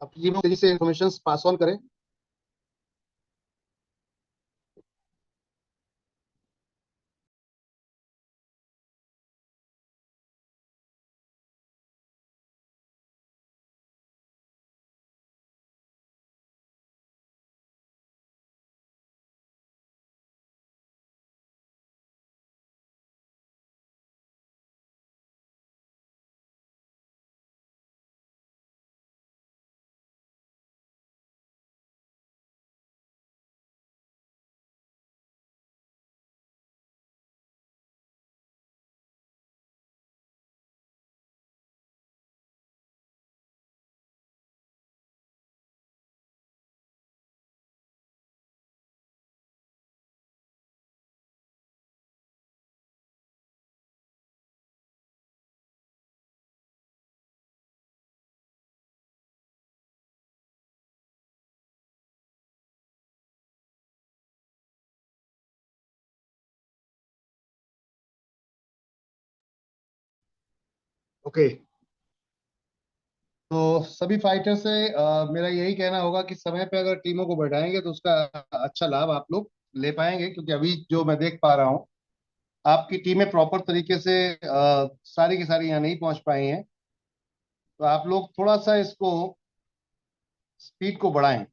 अपनी टीम को तेजी से इन्फॉर्मेशन पास ऑन करें। ओके, तो सभी फाइटर से मेरा यही कहना होगा कि समय पे अगर टीमों को बढ़ाएंगे तो उसका अच्छा लाभ आप लोग ले पाएंगे, क्योंकि अभी जो मैं देख पा रहा हूँ आपकी टीमें प्रॉपर तरीके से सारी की सारी यहाँ नहीं पहुंच पाई हैं। तो आप लोग थोड़ा सा इसको स्पीड को बढ़ाएं,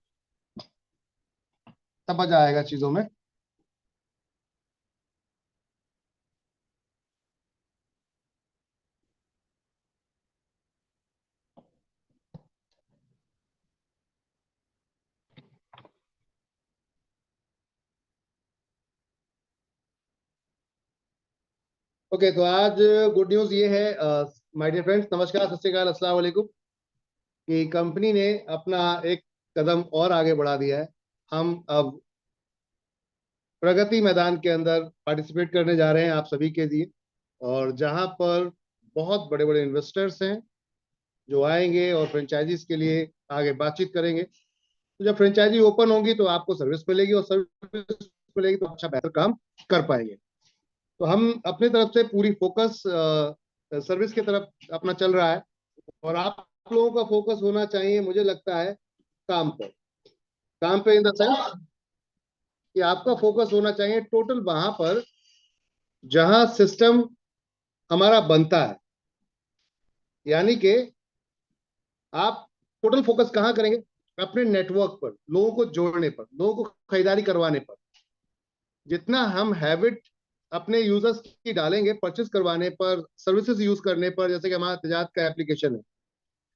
तब मजा आएगा चीजों में। ओके, तो आज गुड न्यूज ये है माय डियर फ्रेंड्स, नमस्कार, सत श्री अकाल, अस्सलाम वालेकुम, कि कंपनी ने अपना एक कदम और आगे बढ़ा दिया है। हम अब प्रगति मैदान के अंदर पार्टिसिपेट करने जा रहे हैं आप सभी के लिए, और जहां पर बहुत बड़े बड़े इन्वेस्टर्स हैं जो आएंगे और फ्रेंचाइजीज के लिए आगे बातचीत करेंगे। तो जब फ्रेंचाइजी ओपन होगी तो आपको सर्विस मिलेगी, और सर्विस मिलेगी तो अच्छा बेहतर काम कर पाएंगे। तो हम अपने तरफ से पूरी फोकस सर्विस की तरफ अपना चल रहा है, और आप लोगों का फोकस होना चाहिए, मुझे लगता है, काम पर। काम पे इन द सेंस कि आपका फोकस होना चाहिए टोटल वहां पर जहां सिस्टम हमारा बनता है। यानी कि आप टोटल फोकस कहाँ करेंगे? अपने नेटवर्क पर, लोगों को जोड़ने पर, लोगों को खरीदारी करवाने पर। जितना हम हैबिट अपने यूजर्स की डालेंगे परचेस करवाने पर, सर्विसेज यूज करने पर, जैसे कि हमारा तेजाब का एप्लीकेशन है,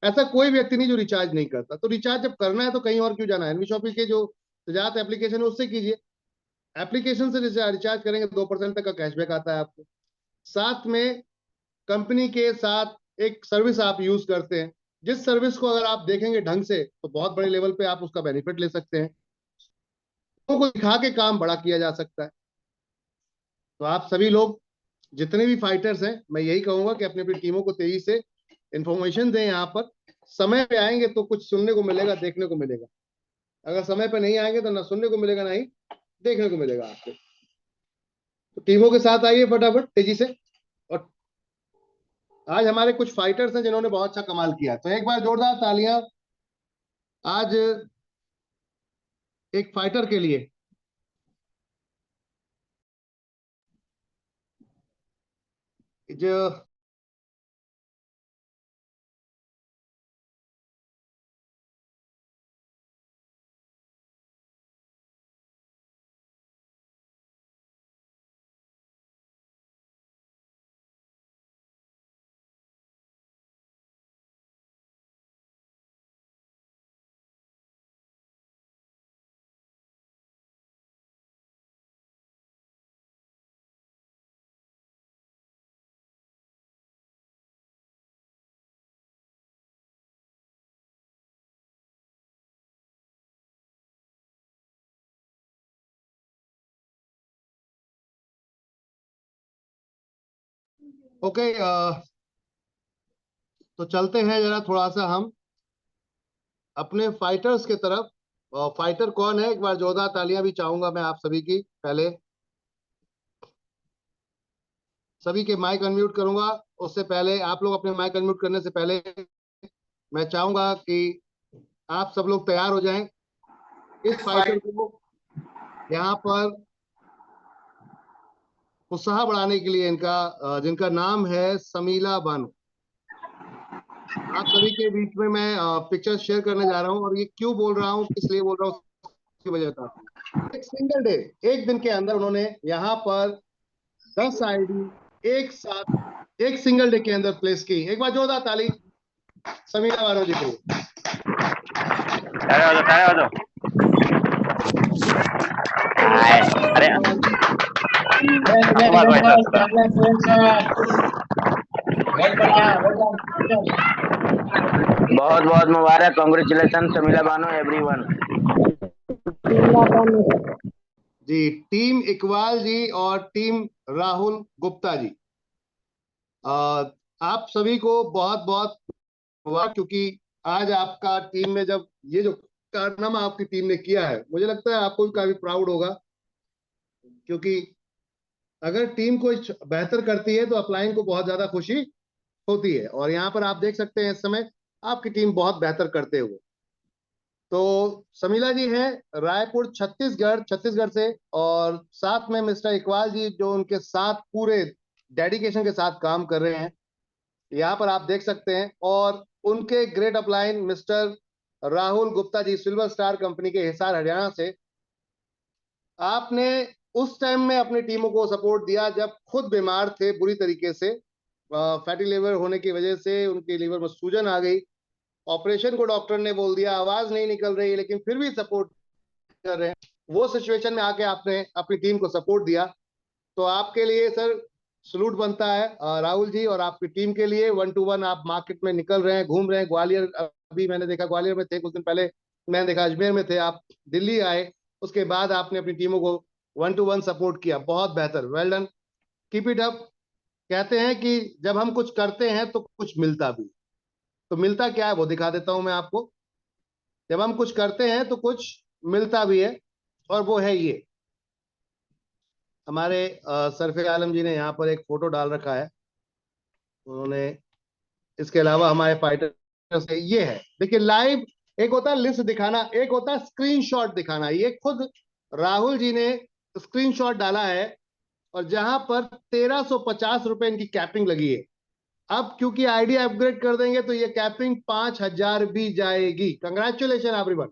ऐसा कोई व्यक्ति नहीं जो रिचार्ज नहीं करता। तो रिचार्ज जब करना है तो कहीं और क्यों जाना है? एनवी शॉपी के जो तेजाब एप्लीकेशन है उससे कीजिए। एप्लीकेशन से रिचार्ज करेंगे 2% तक का कैशबैक आता है आपको। साथ में कंपनी के साथ एक सर्विस आप यूज करते हैं, जिस सर्विस को अगर आप देखेंगे ढंग से तो बहुत बड़े लेवल पे आप उसका बेनिफिट ले सकते हैं। लोगों को दिखा के काम बड़ा किया जा सकता है। तो आप सभी लोग जितने भी फाइटर्स हैं, मैं यही कहूंगा कि अपनी अपनी टीमों को तेजी से इंफॉर्मेशन दें। यहाँ पर समय पे आएंगे तो कुछ सुनने को मिलेगा, देखने को मिलेगा। अगर समय पे नहीं आएंगे तो ना सुनने को मिलेगा, ना ही देखने को मिलेगा आपको। तो टीमों के साथ आइए फटाफट तेजी से। और आज हमारे कुछ फाइटर्स हैं जिन्होंने बहुत अच्छा कमाल किया, तो एक बार जोरदार तालियां आज एक फाइटर के लिए। जो ओके, तो चलते हैं जरा थोड़ा सा हम अपने फाइटर्स के तरफ। फाइटर कौन है? एक बार जोरदार तालियां भी चाहूंगा मैं आप सभी की। पहले सभी के माइक अनम्यूट करूंगा। उससे पहले आप लोग अपने माइक अनम्यूट करने से पहले मैं चाहूंगा कि आप सब लोग तैयार हो जाएं। इस फाइटर को यहाँ पर उत्साह बढ़ाने के लिए इनका जिनका नाम है समीला बानो, आप सभी के बीच में मैं पिक्चर शेयर करने जा रहा हूं। और ये क्यों बोल रहा हूं, किस लिए बोल रहा हूं, उसकी वजह बताता हूं। एक सिंगल डे, एक दिन के अंदर उन्होंने यहाँ पर 10 आईडी एक साथ एक सिंगल डे के अंदर प्लेस की। एक बार जोरदार ताली समीला बानो जी को। अरे बहुत बहुत मुबारक, कांग्रेचुलेशन समीला बानो एवरीवन। जी, टीम इकबाल जी और टीम राहुल गुप्ता जी, आप सभी को बहुत बहुत मुबारक, क्योंकि आज आपका टीम में जब ये जो कारनामा आपकी टीम ने किया है, मुझे लगता है आपको भी काफी प्राउड होगा। क्योंकि अगर टीम कुछ बेहतर करती है तो अपलाइन को बहुत ज्यादा खुशी होती है। और यहाँ पर आप देख सकते हैं इस समय आपकी टीम बहुत बेहतर करते हुए। तो समीला जी है रायपुर छत्तीसगढ़ छत्तीसगढ़ से, और साथ में मिस्टर इकबाल जी जो उनके साथ पूरे डेडिकेशन के साथ काम कर रहे हैं, यहाँ पर आप देख सकते हैं। और उनके great upline mister Rahul Gupta ji silver star company के हिसार हरियाणा से। आपने उस टाइम में अपनी टीमों को सपोर्ट दिया जब खुद बीमार थे बुरी तरीके से, फैटी लिवर होने की वजह से उनके लीवर में सूजन आ गई। ऑपरेशन को डॉक्टर ने बोल दिया, आवाज नहीं निकल रही, लेकिन फिर भी सपोर्ट कर रहे हैं। वो सिचुएशन में आके आपने अपनी टीम को सपोर्ट दिया। तो आपके लिए सर सलूट बनता है राहुल जी, और आपकी टीम के लिए 1 to 1 आप मार्केट में निकल रहे हैं, घूम रहे हैं। ग्वालियर अभी मैंने देखा, ग्वालियर में थे कुछ दिन पहले, मैंने देखा अजमेर में थे आप, दिल्ली आए, उसके बाद आपने अपनी टीमों को 1 to 1 सपोर्ट किया। बहुत बेहतर, well done, keep it up. कहते हैं कि जब हम कुछ करते हैं तो कुछ मिलता भी, तो मिलता क्या है वो दिखा देता हूं मैं आपको। जब हम कुछ करते हैं तो कुछ मिलता भी है, और वो है ये। हमारे सरफे आलम जी ने यहाँ पर एक फोटो डाल रखा है उन्होंने। इसके अलावा हमारे फाइटर से ये है, देखिए लाइव। एक होता है लिस्ट दिखाना, एक होता है स्क्रीनशॉट दिखाना। ये खुद राहुल जी ने स्क्रीनशॉट डाला है, और जहां पर 1350 रुपए इनकी कैपिंग लगी है। अब क्योंकि आईडी अपग्रेड कर देंगे तो ये कैपिंग 5000 भी जाएगी। Congratulation everyone.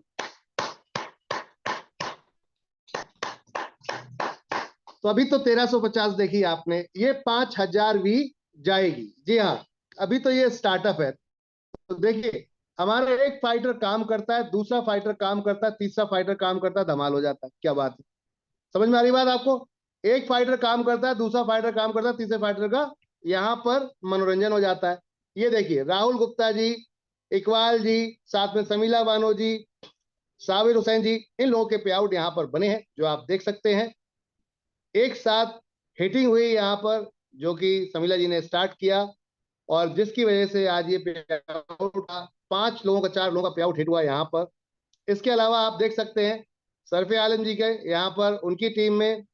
तो अभी तो 1350 देखी आपने, ये 5000 भी जाएगी। जी हाँ, अभी तो ये स्टार्टअप है। तो देखिए, हमारा एक फाइटर काम करता है, दूसरा फाइटर काम करता है, तीसरा फाइटर काम करता है, धमाल हो जाता है। क्या बात है, समझ में आ रही बात आपको? एक फाइटर काम करता है, दूसरा फाइटर काम करता है, तीसरे फाइटर का यहाँ पर मनोरंजन हो जाता है। ये देखिए, राहुल गुप्ता जी, इकबाल जी, साथ में समीला बानो जी, साबिर हुसैन जी, इन लोगों के पे आउट यहाँ पर बने हैं, जो आप देख सकते हैं। एक साथ हिटिंग हुई यहाँ पर, जो कि समीला जी ने स्टार्ट किया, और जिसकी वजह से आज ये पे आउट 5 लोगों का, 4 लोगों का पे आउट हिट हुआ यहाँ पर। इसके अलावा आप देख सकते हैं सरफे आलम जी के यहाँ पर उनकी टीम में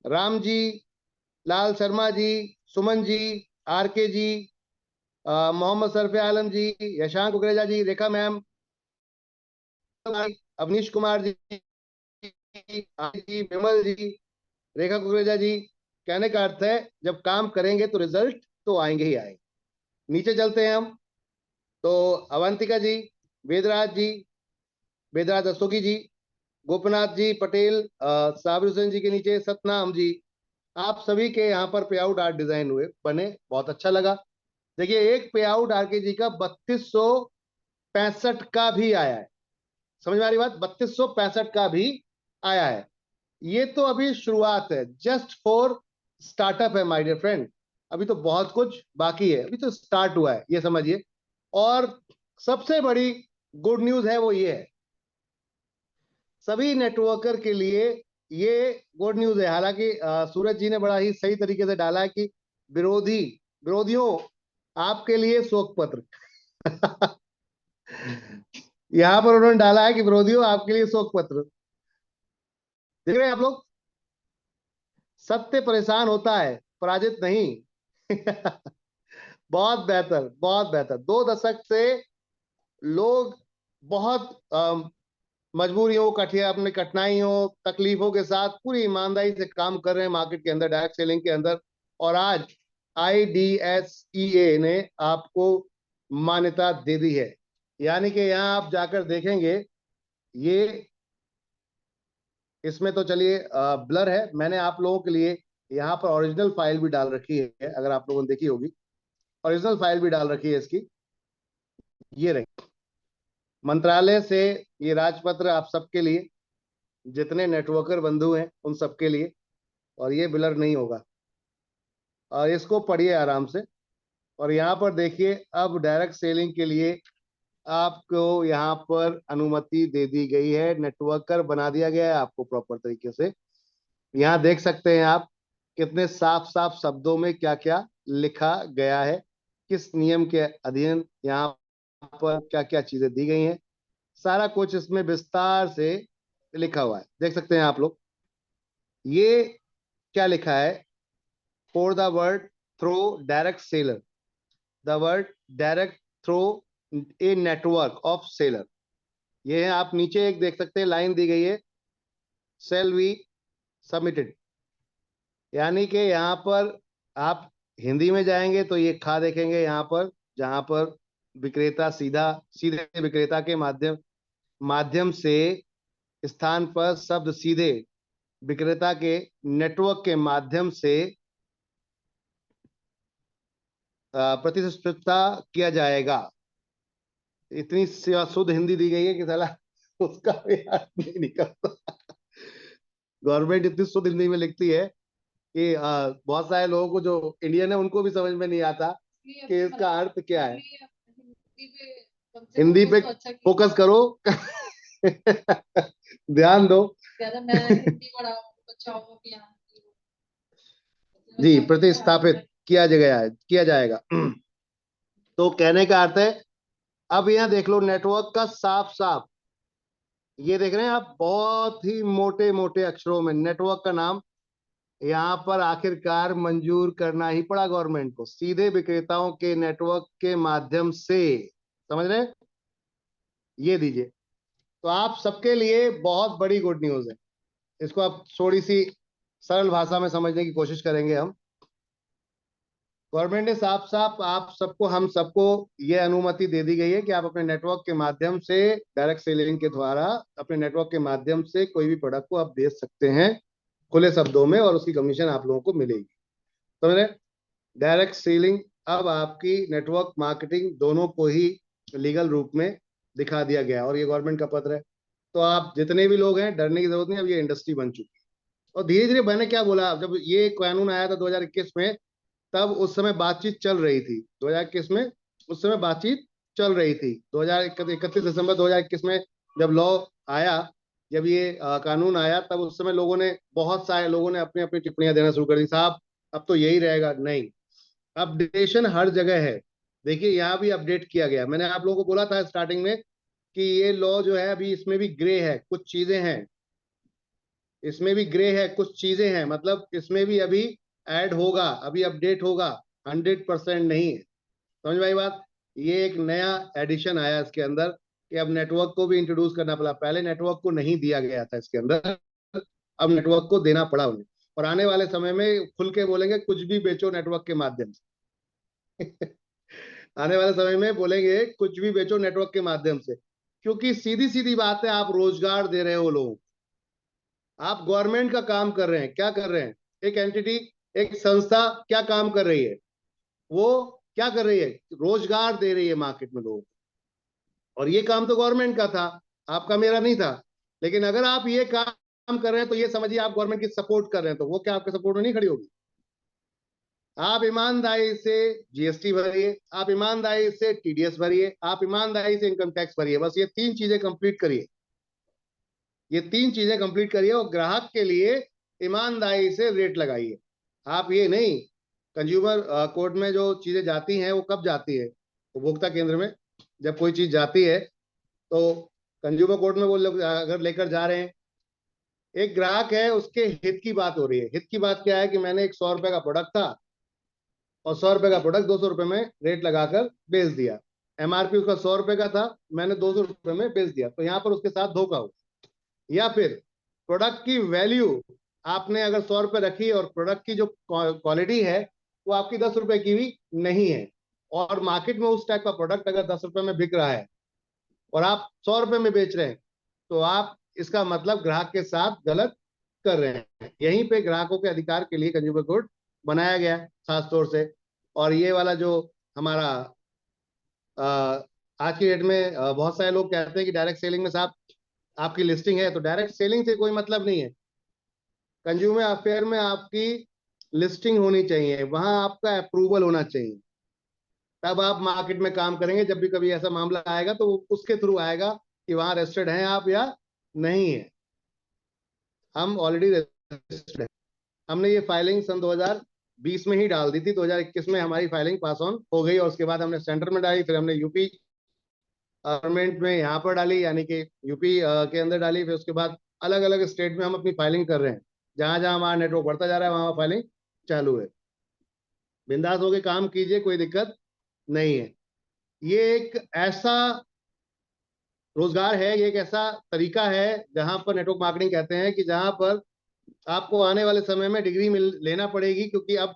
राम जी, लाल शर्मा जी, सुमन जी, आर के जी, मोहम्मद सरफे आलम जी, यशांक कुकरेजा जी, रेखा मैम, अवनीश कुमार जी, विमल जी, रेखा कुकरेजा जी। कहने का अर्थ है जब काम करेंगे तो रिजल्ट तो आएंगे ही आएंगे। नीचे चलते हैं हम, तो अवंतिका जी, वेदराज जी, वेदराज अस्तोगी जी, गोपनाथ जी पटेल, साबिर हुसैन जी के नीचे सतनाम जी, आप सभी के यहाँ पर पे आउट आर्ट डिजाइन हुए, बने, बहुत अच्छा लगा। देखिए, एक पे आउट आरके जी का 3265 का भी आया है। समझ में आ रही बात? 3265 का भी आया है। ये तो अभी शुरुआत है, जस्ट फॉर स्टार्टअप है माय डियर फ्रेंड। अभी तो बहुत कुछ बाकी है, अभी तो स्टार्ट हुआ है, ये समझिए। और सबसे बड़ी गुड न्यूज है वो ये है, सभी नेटवर्कर के लिए ये गुड न्यूज है। हालांकि सूरज जी ने बड़ा ही सही तरीके से डाला है कि विरोधियों आपके लिए शोक पत्र यहां पर उन्होंने डाला है कि विरोधियों आपके लिए शोक पत्र। देख रहे हैं आप लोग, सत्य परेशान होता है, पराजित नहीं बहुत बेहतर, बहुत बेहतर। 2 दशक से लोग बहुत मजबूरियों, अपने कठिनाइयों, तकलीफों के साथ पूरी ईमानदारी से काम कर रहे हैं मार्केट के अंदर, डायरेक्ट सेलिंग के अंदर। और आज IDSEA ने आपको मान्यता दे दी है। यानी कि यहाँ आप जाकर देखेंगे, ये इसमें तो चलिए ब्लर है, मैंने आप लोगों के लिए यहाँ पर ओरिजिनल फाइल भी डाल रखी है, अगर आप लोगों ने देखी होगी, ओरिजिनल फाइल भी डाल रखी है इसकी। ये रही मंत्रालय से ये राजपत्र आप सबके लिए, जितने नेटवर्कर बंधु हैं उन सबके लिए, और ये ब्लर नहीं होगा, और इसको पढ़िए आराम से। और यहाँ पर देखिए, अब डायरेक्ट सेलिंग के लिए आपको यहाँ पर अनुमति दे दी गई है, नेटवर्कर बना दिया गया है आपको प्रॉपर तरीके से। यहाँ देख सकते हैं आप कितने साफ साफ शब्दों में क्या क्या लिखा गया है, किस नियम के अधीन यहाँ पर क्या क्या चीजें दी गई हैं, सारा कुछ इसमें विस्तार से लिखा हुआ है, देख सकते हैं आप लोग। ये क्या लिखा है? For the word through direct seller, the word direct through a network of seller. ये है, आप नीचे एक देख सकते हैं लाइन दी गई है, सेल वी सबमिटेड। यानी कि यहाँ पर आप हिंदी में जाएंगे तो ये खा देखेंगे यहाँ पर, जहां पर विक्रेता सीधे विक्रेता के माध्यम माध्यम से स्थान पर शब्द सीधे विक्रेता के नेटवर्क के माध्यम से प्रतिष्ठितता किया जाएगा। इतनी शुद्ध हिंदी दी गई है कि साला उसका भी अर्थ नहीं निकलता। गवर्नमेंट इतनी शुद्ध हिंदी में लिखती है कि बहुत सारे लोगों को जो इंडियन है उनको भी समझ में नहीं आता कि इसका अर्थ क्या है। हिंदी पे फोकस करो। ध्यान दो। जी, प्रतिस्थापित किया जाएगा। तो कहने का अर्थ है, अब यहाँ देख लो नेटवर्क का साफ साफ, ये देख रहे हैं आप, बहुत ही मोटे मोटे अक्षरों में नेटवर्क का नाम यहाँ पर आखिरकार मंजूर करना ही पड़ा गवर्नमेंट को, सीधे विक्रेताओं के नेटवर्क के माध्यम से। समझ रहे हैं? ये दीजिए। तो आप सबके लिए बहुत बड़ी गुड न्यूज है। इसको आप थोड़ी सी सरल भाषा में समझने की कोशिश करेंगे हम। गवर्नमेंट ने साफ साफ आप सबको, हम सबको यह अनुमति दे दी गई है कि आप अपने नेटवर्क के माध्यम से, डायरेक्ट सेलिंग के द्वारा अपने नेटवर्क के माध्यम से कोई भी प्रोडक्ट को आप बेच सकते हैं खुले शब्दों में, और उसकी कमीशन आप लोगों को मिलेगी। समझ रहे? डायरेक्ट सेलिंग अब आपकी नेटवर्क मार्केटिंग दोनों को ही लीगल रूप में दिखा दिया गया, और ये गवर्नमेंट का पत्र है। तो आप जितने भी लोग हैं, डरने की जरूरत नहीं, अब ये इंडस्ट्री बन चुकी है। और धीरे धीरे, मैंने क्या बोला, जब ये कानून आया था 2021 में, तब उस समय बातचीत चल रही थी 2021 में, उस समय बातचीत चल रही थी 31 दिसंबर 2021 में जब लॉ आया, जब ये कानून आया, तब उस समय लोगों ने, बहुत सारे लोगों ने अपनी अपनी टिप्पणियां देना शुरू कर दी, साहब अब तो यही रहेगा। नहीं, अपडेशन हर जगह है। देखिए यहाँ भी अपडेट किया गया। मैंने आप लोगों को बोला था स्टार्टिंग में कि ये लॉ जो है अभी इसमें भी ग्रे है, कुछ चीजें हैं इसमें भी ग्रे है, कुछ चीजें हैं, मतलब इसमें भी अभी ऐड होगा, अभी अपडेट होगा, 100% नहीं है। समझ में आई बात? ये एक नया एडिशन आया इसके अंदर कि अब नेटवर्क को भी इंट्रोड्यूस करना पड़ा। पहले नेटवर्क को नहीं दिया गया था इसके अंदर, अब नेटवर्क को देना पड़ा उन्हें। और आने वाले समय में खुल के बोलेंगे कुछ भी बेचो नेटवर्क के माध्यम से। आने वाले समय में बोलेंगे कुछ भी बेचो नेटवर्क के माध्यम से, क्योंकि सीधी सीधी बात है, आप रोजगार दे रहे हो लोगों को, आप गवर्नमेंट का काम कर रहे हैं। क्या कर रहे हैं? एक एंटिटी, एक संस्था क्या काम कर रही है? वो क्या कर रही है? रोजगार दे रही है मार्केट में लोगों को। और ये काम तो गवर्नमेंट का था, आपका मेरा नहीं था। लेकिन अगर आप ये काम कर रहे हैं तो ये समझिए आप गवर्नमेंट की सपोर्ट कर रहे हैं, तो वो क्या आपके सपोर्ट में नहीं खड़ी होगी? आप ईमानदारी से GST भरिए, आप ईमानदारी से TDS भरिए, आप ईमानदारी से इनकम टैक्स भरिए। बस ये 3 चीजें कंप्लीट करिए, ये 3 चीजें कंप्लीट करिए, और ग्राहक के लिए ईमानदारी से रेट लगाइए। आप ये नहीं, कंज्यूमर कोर्ट में जो चीजें जाती हैं वो कब जाती है? उपभोक्ता केंद्र में जब कोई चीज जाती है तो कंज्यूमर कोर्ट में वो लोग अगर लेकर जा रहे हैं, एक ग्राहक है, उसके हित की बात हो रही है। हित की बात क्या है कि मैंने एक 100 रुपए का प्रोडक्ट था और 100 रुपए का प्रोडक्ट 200 रुपए में रेट लगाकर बेच दिया। MRP उसका 100 रुपए का था, मैंने 200 रुपए में बेच दिया, तो यहाँ पर उसके साथ धोखा हो। या फिर प्रोडक्ट की वैल्यू आपने अगर 100 रुपए रखी और प्रोडक्ट की जो क्वालिटी है वो आपकी 10 रुपए की भी नहीं है, और मार्केट में उस टाइप का प्रोडक्ट अगर 10 रुपए में बिक रहा है और आप 100 रुपए में बेच रहे हैं, तो आप इसका मतलब ग्राहक के साथ गलत कर रहे हैं। यहीं पे ग्राहकों के अधिकार के लिए कंज्यूमर कोर्ट बनाया गया है खास तौर से। और ये वाला जो हमारा आज की डेट में बहुत सारे लोग कहते हैं कि डायरेक्ट सेलिंग में साहब आपकी लिस्टिंग है, तो डायरेक्ट सेलिंग से कोई मतलब नहीं है। कंज्यूमर अफेयर में आपकी लिस्टिंग होनी चाहिए, वहां आपका अप्रूवल होना चाहिए, तब आप मार्केट में काम करेंगे। जब भी कभी ऐसा मामला आएगा तो उसके थ्रू आएगा कि वहां रजिस्टर्ड हैं आप या नहीं है। हम ऑलरेडी रजिस्टर्ड हैं। हमने ये फाइलिंग सन 2020 में ही डाल दी थी, 2021 में हमारी फाइलिंग पास ऑन हो गई, और उसके बाद हमने सेंटर में डाली, फिर हमने यूपी गवर्नमेंट में यहाँ पर डाली, यानी कि यूपी के अंदर डाली, फिर उसके बाद अलग अलग स्टेट में हम अपनी फाइलिंग कर रहे हैं। जहां जहां हमारा नेटवर्क बढ़ता जा रहा है वहां फाइलिंग चालू है। बिंदास होकर काम कीजिए, कोई दिक्कत नहीं है। ये एक ऐसा रोजगार है, ये एक ऐसा तरीका है जहां पर नेटवर्क मार्केटिंग कहते हैं कि जहां पर आपको आने वाले समय में डिग्री मिल लेना पड़ेगी, क्योंकि अब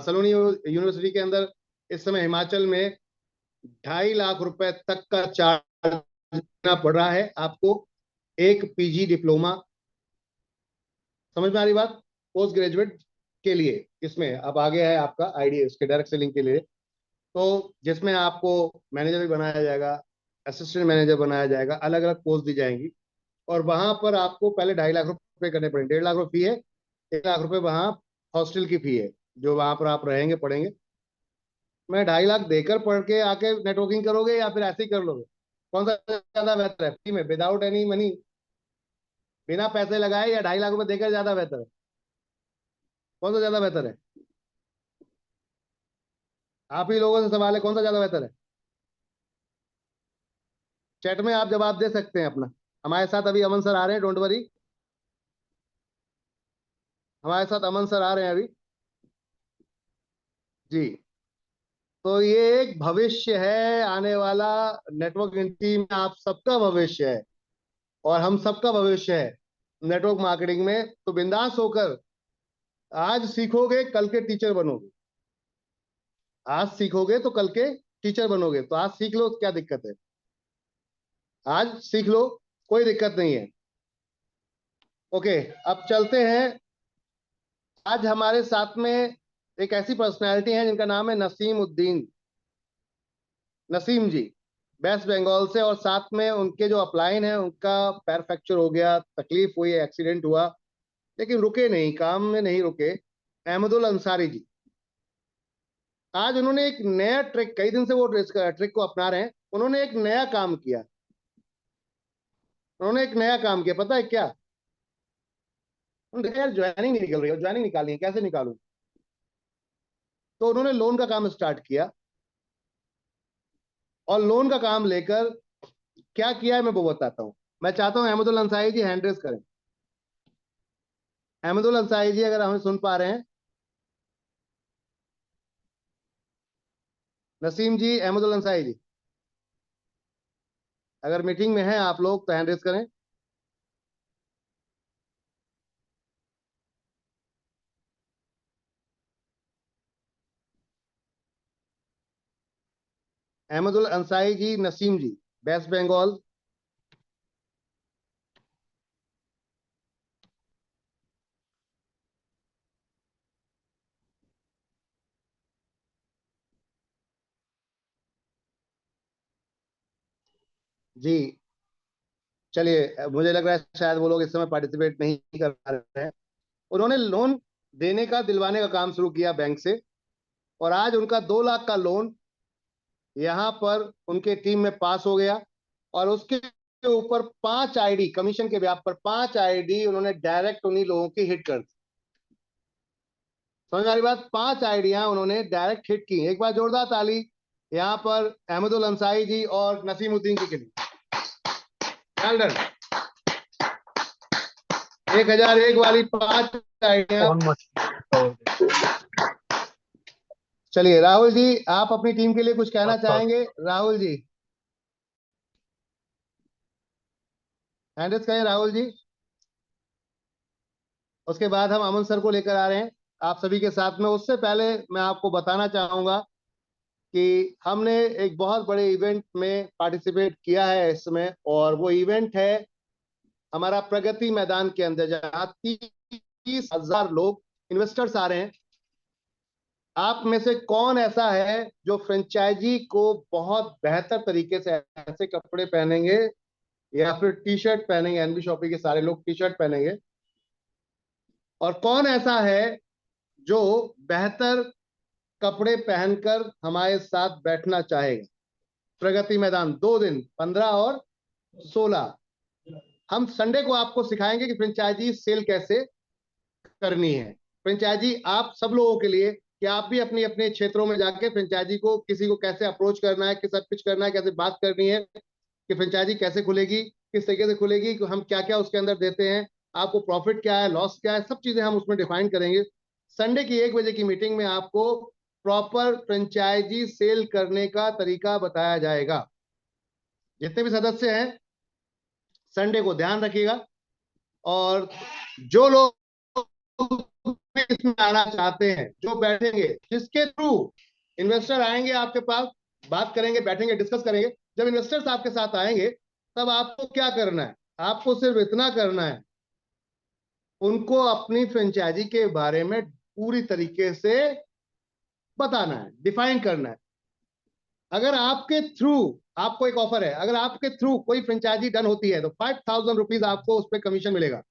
सलोनी यूनिवर्सिटी के अंदर इस समय हिमाचल में 2.5 लाख रुपए तक का चार्ज देना पड़ रहा है आपको, एक पीजी डिप्लोमा। समझ में आ रही बात? पोस्ट ग्रेजुएट के लिए इसमें अब आगे है आपका आईडी उसके डायरेक्ट सेलिंग के लिए, तो जिसमें आपको मैनेजर भी बनाया जाएगा, असिस्टेंट मैनेजर बनाया जाएगा, अलग अलग पोस्ट दी जाएंगी। और वहां पर आपको पहले 2.5 लाख रुपए करने पड़ेंगे। 1.5 लाख रुपए फी है, 1 लाख रुपए वहां हॉस्टल की फी है, जो वहां पर आप रहेंगे पढ़ेंगे। मैं 2.5 लाख देकर पढ़ के आके नेटवर्किंग करोगे या फिर ऐसे ही कर लोगे? कौन सा ज्यादा बेहतर है? फ्री में विदाउट एनी मनी, बिना पैसे लगाए, या 2.5 लाख रुपए देकर ज्यादा बेहतर है? कौन सा ज्यादा बेहतर है? आप ही लोगों से सवाल है, कौन सा ज्यादा बेहतर है? चैट में आप जवाब दे सकते हैं अपना। हमारे साथ अभी अमन सर आ रहे हैं, डोंट वरी, हमारे साथ अमन सर आ रहे हैं अभी। जी। तो ये एक भविष्य है आने वाला, नेटवर्क इंडस्ट्री में आप सबका भविष्य है और हम सबका भविष्य है नेटवर्क मार्केटिंग में। तो बिंदास होकर आज सीखोगे कल के टीचर बनोगे, आज सीखोगे तो कल के टीचर बनोगे, तो आज सीख लो, क्या दिक्कत है? आज सीख लो, कोई दिक्कत नहीं है। ओके, अब चलते हैं। आज हमारे साथ में एक ऐसी पर्सनैलिटी है जिनका नाम है नसीम उद्दीन, नसीम जी, वेस्ट बंगाल से। और साथ में उनके जो अपलाइन है, उनका पैर फ्रैक्चर हो गया, तकलीफ हुई, एक्सीडेंट हुआ, लेकिन रुके नहीं, काम में नहीं रुके। अहमदुल अंसारी जी, आज उन्होंने एक नया ट्रिक, कई दिन से वो ट्रिक को अपना रहे हैं, उन्होंने एक नया काम किया। उन्होंने एक नया काम किया, पता है क्या? उन्होंने यार ज्वाइनिंग नहीं निकल रही है, ज्वाइनिंग निकालनी है, कैसे निकालूं? तो उन्होंने लोन का काम स्टार्ट किया, और लोन का काम लेकर क्या किया है मैं वो बताता हूं। मैं चाहता हूं अहमदुल अंसारी जी हैंड रेस करें। अहमदुल अंसारी जी, अगर हमें सुन पा रहे हैं? नसीम जी, अहमदुल अंसारी जी, अगर मीटिंग में हैं आप लोग तो हैंड रेस करें। अहमदुल अंसारी जी, नसीम जी, वेस्ट बंगाल। जी, चलिए, मुझे लग रहा है शायद वो लोग इस समय पार्टिसिपेट नहीं कर पा रहे हैं। उन्होंने लोन देने का, दिलवाने का काम शुरू किया बैंक से, और आज उनका 2 लाख का लोन यहाँ पर उनके टीम में पास हो गया। और उसके ऊपर 5 आईडी, कमीशन के व्याप पर 5 आईडी उन्होंने डायरेक्ट उन्हीं लोगों की हिट कर दी। समझ आ रही बात? 5 आईडियां उन्होंने डायरेक्ट हिट की। एक बार जोरदार ताली यहाँ पर अहमदुल अंसारी जी और नसीमुद्दीन जी के लिए। Well done. 1001 वाली 5 आईडियां। चलिए राहुल जी, आप अपनी टीम के लिए कुछ कहना अच्छा। चाहेंगे? राहुल जी, हैंडल्स करें राहुल जी। उसके बाद हम अमन सर को लेकर आ रहे हैं आप सभी के साथ में। उससे पहले मैं आपको बताना चाहूंगा कि हमने एक बहुत बड़े इवेंट में पार्टिसिपेट किया है इस समय, और वो इवेंट है हमारा प्रगति मैदान के अंदर, जहां 30,000 लोग इन्वेस्टर्स आ रहे हैं। आप में से कौन ऐसा है जो फ्रेंचाइजी को बहुत बेहतर तरीके से ऐसे कपड़े पहनेंगे या फिर टी शर्ट पहनेंगे? एनबी शॉपी के सारे लोग टी शर्ट पहनेंगे। और कौन ऐसा है जो बेहतर कपड़े पहनकर हमारे साथ बैठना चाहेगा? प्रगति मैदान 2 दिन, 15 और 16। हम संडे को आपको सिखाएंगे कि फ्रेंचाइजी सेल कैसे करनी है। फ्रेंचाइजी आप सब लोगों के लिए कि आप भी अपनी अपने क्षेत्रों में जाके फ्रेंचाइजी को, किसी को कैसे अप्रोच करना है, किस पिच करना है, कैसे बात करनी है, कि फ्रेंचाइजी कैसे खुलेगी, किस तरीके से खुलेगी, हम क्या क्या उसके अंदर देते हैं, आपको प्रॉफिट क्या है, लॉस क्या है, सब चीजें हम उसमें डिफाइन करेंगे। संडे की 1 बजे की मीटिंग में आपको प्रॉपर फ्रेंचाइजी सेल करने का तरीका बताया जाएगा। जितने भी सदस्य हैं संडे को ध्यान रखिएगा। और जो लोग इसमें आना चाहते हैं, जो बैठेंगे, जिसके थ्रू इन्वेस्टर आएंगे आपके पास, बात करेंगे, बैठेंगे, डिस्कस करेंगे। जब इन्वेस्टर्स आपके साथ आएंगे तब आपको क्या करना है? आपको सिर्फ इतना करना है, उनको अपनी फ्रेंचाइजी के बारे में पूरी तरीके से बताना है, डिफाइन करना है। अगर आपके थ्रू, आपको एक ऑफर है, अगर आपके थ्रू कोई फ्रेंचाइजी डन होती है तो 5,000 रुपीज आपको उस पर कमीशन मिलेगा।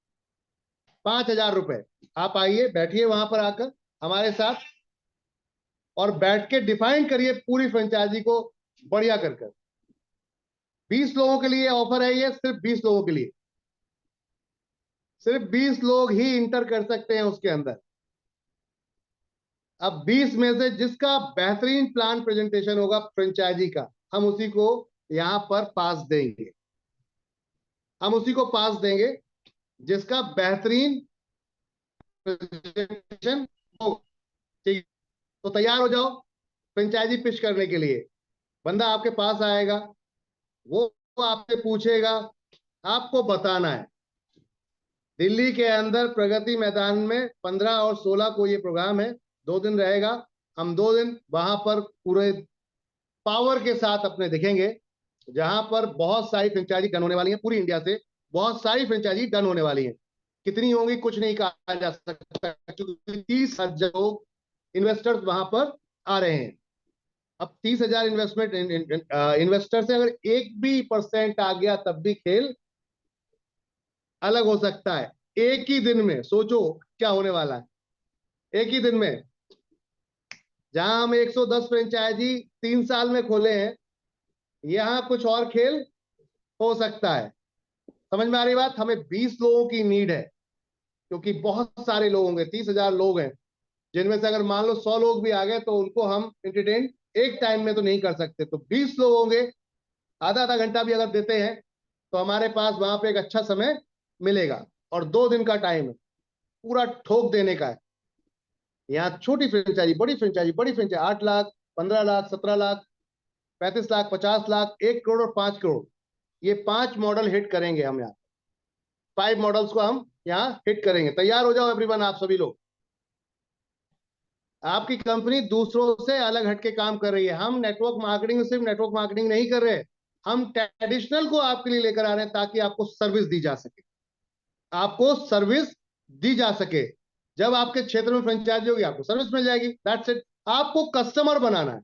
5,000 रुपए। आप आइए, बैठिए वहां पर आकर हमारे साथ, और बैठ के डिफाइन करिए पूरी फ्रेंचाइजी को बढ़िया कर कर। 20 लोगों के लिए ऑफर है ये, सिर्फ 20 लोगों के लिए। सिर्फ 20 लोग ही इंटर कर सकते हैं उसके अंदर। अब 20 में से जिसका बेहतरीन प्लान प्रेजेंटेशन होगा फ्रेंचाइजी का, हम उसी को यहां पर पास देंगे। हम उसी को पास देंगे जिसका बेहतरीन प्रेजेंटेशन हो। ठीक, तो तैयार हो जाओ फ्रेंचाइजी पिच करने के लिए। बंदा आपके पास आएगा, वो आपसे पूछेगा, आपको बताना है। दिल्ली के अंदर प्रगति मैदान में 15 और 16 को ये प्रोग्राम है, 2 दिन रहेगा। हम 2 दिन वहां पर पूरे पावर के साथ अपने दिखेंगे, जहां पर बहुत सारी फ्रेंचाइजी डन होने वाली है पूरी इंडिया से। बहुत सारी फ्रेंचाइजी डन होने वाली है। कितनी होंगी कुछ नहीं कहा जा सकता, क्योंकि 30,000 लोग इन्वेस्टर्स वहां पर आ रहे हैं। अब 30,000 इन्वेस्टमेंट इन्वेस्टर से अगर 1% भी आ गया तब भी खेल अलग हो सकता है। एक ही दिन में सोचो क्या होने वाला है। एक ही दिन में, जहां हम 110 फ्रेंचाइजी 3 साल में खोले हैं, यहां कुछ और खेल हो सकता है। समझ में आ रही बात? हमें 20 लोगों की नीड है, क्योंकि बहुत सारे लोग होंगे, 30,000 लोग हैं, जिनमें से अगर मान लो 100 लोग भी आ गए तो उनको हम एंटरटेन एक टाइम में तो नहीं कर सकते। तो 20 लोग होंगे, आधा आधा घंटा भी अगर देते हैं तो हमारे पास वहां पे एक अच्छा समय मिलेगा। और 2 दिन का टाइम है, पूरा ठोक देने का है। यहाँ छोटी फ्रेंचाइजी, बड़ी फ्रेंचाइजी, बड़ी फ्रेंचाइजी 8 लाख, 15 लाख, 17 लाख, 35 लाख, 50 लाख, 1 करोड़ और 5 करोड़, ये 5 मॉडल हिट करेंगे हम यहाँ। 5 मॉडल्स को हम यहाँ हिट करेंगे। तैयार हो जाओ एवरीवन, आप सभी लोग। आपकी कंपनी दूसरों से अलग हटके काम कर रही है। हम नेटवर्क मार्केटिंग, सिर्फ नेटवर्क मार्केटिंग नहीं कर रहे, हम ट्रेडिशनल को आपके लिए लेकर आ रहे हैं, ताकि आपको सर्विस दी जा सके। आपको सर्विस दी जा सके। जब आपके क्षेत्र में फ्रेंचाइजी होगी, आपको सर्विस मिल जाएगी। That's it. आपको कस्टमर बनाना है।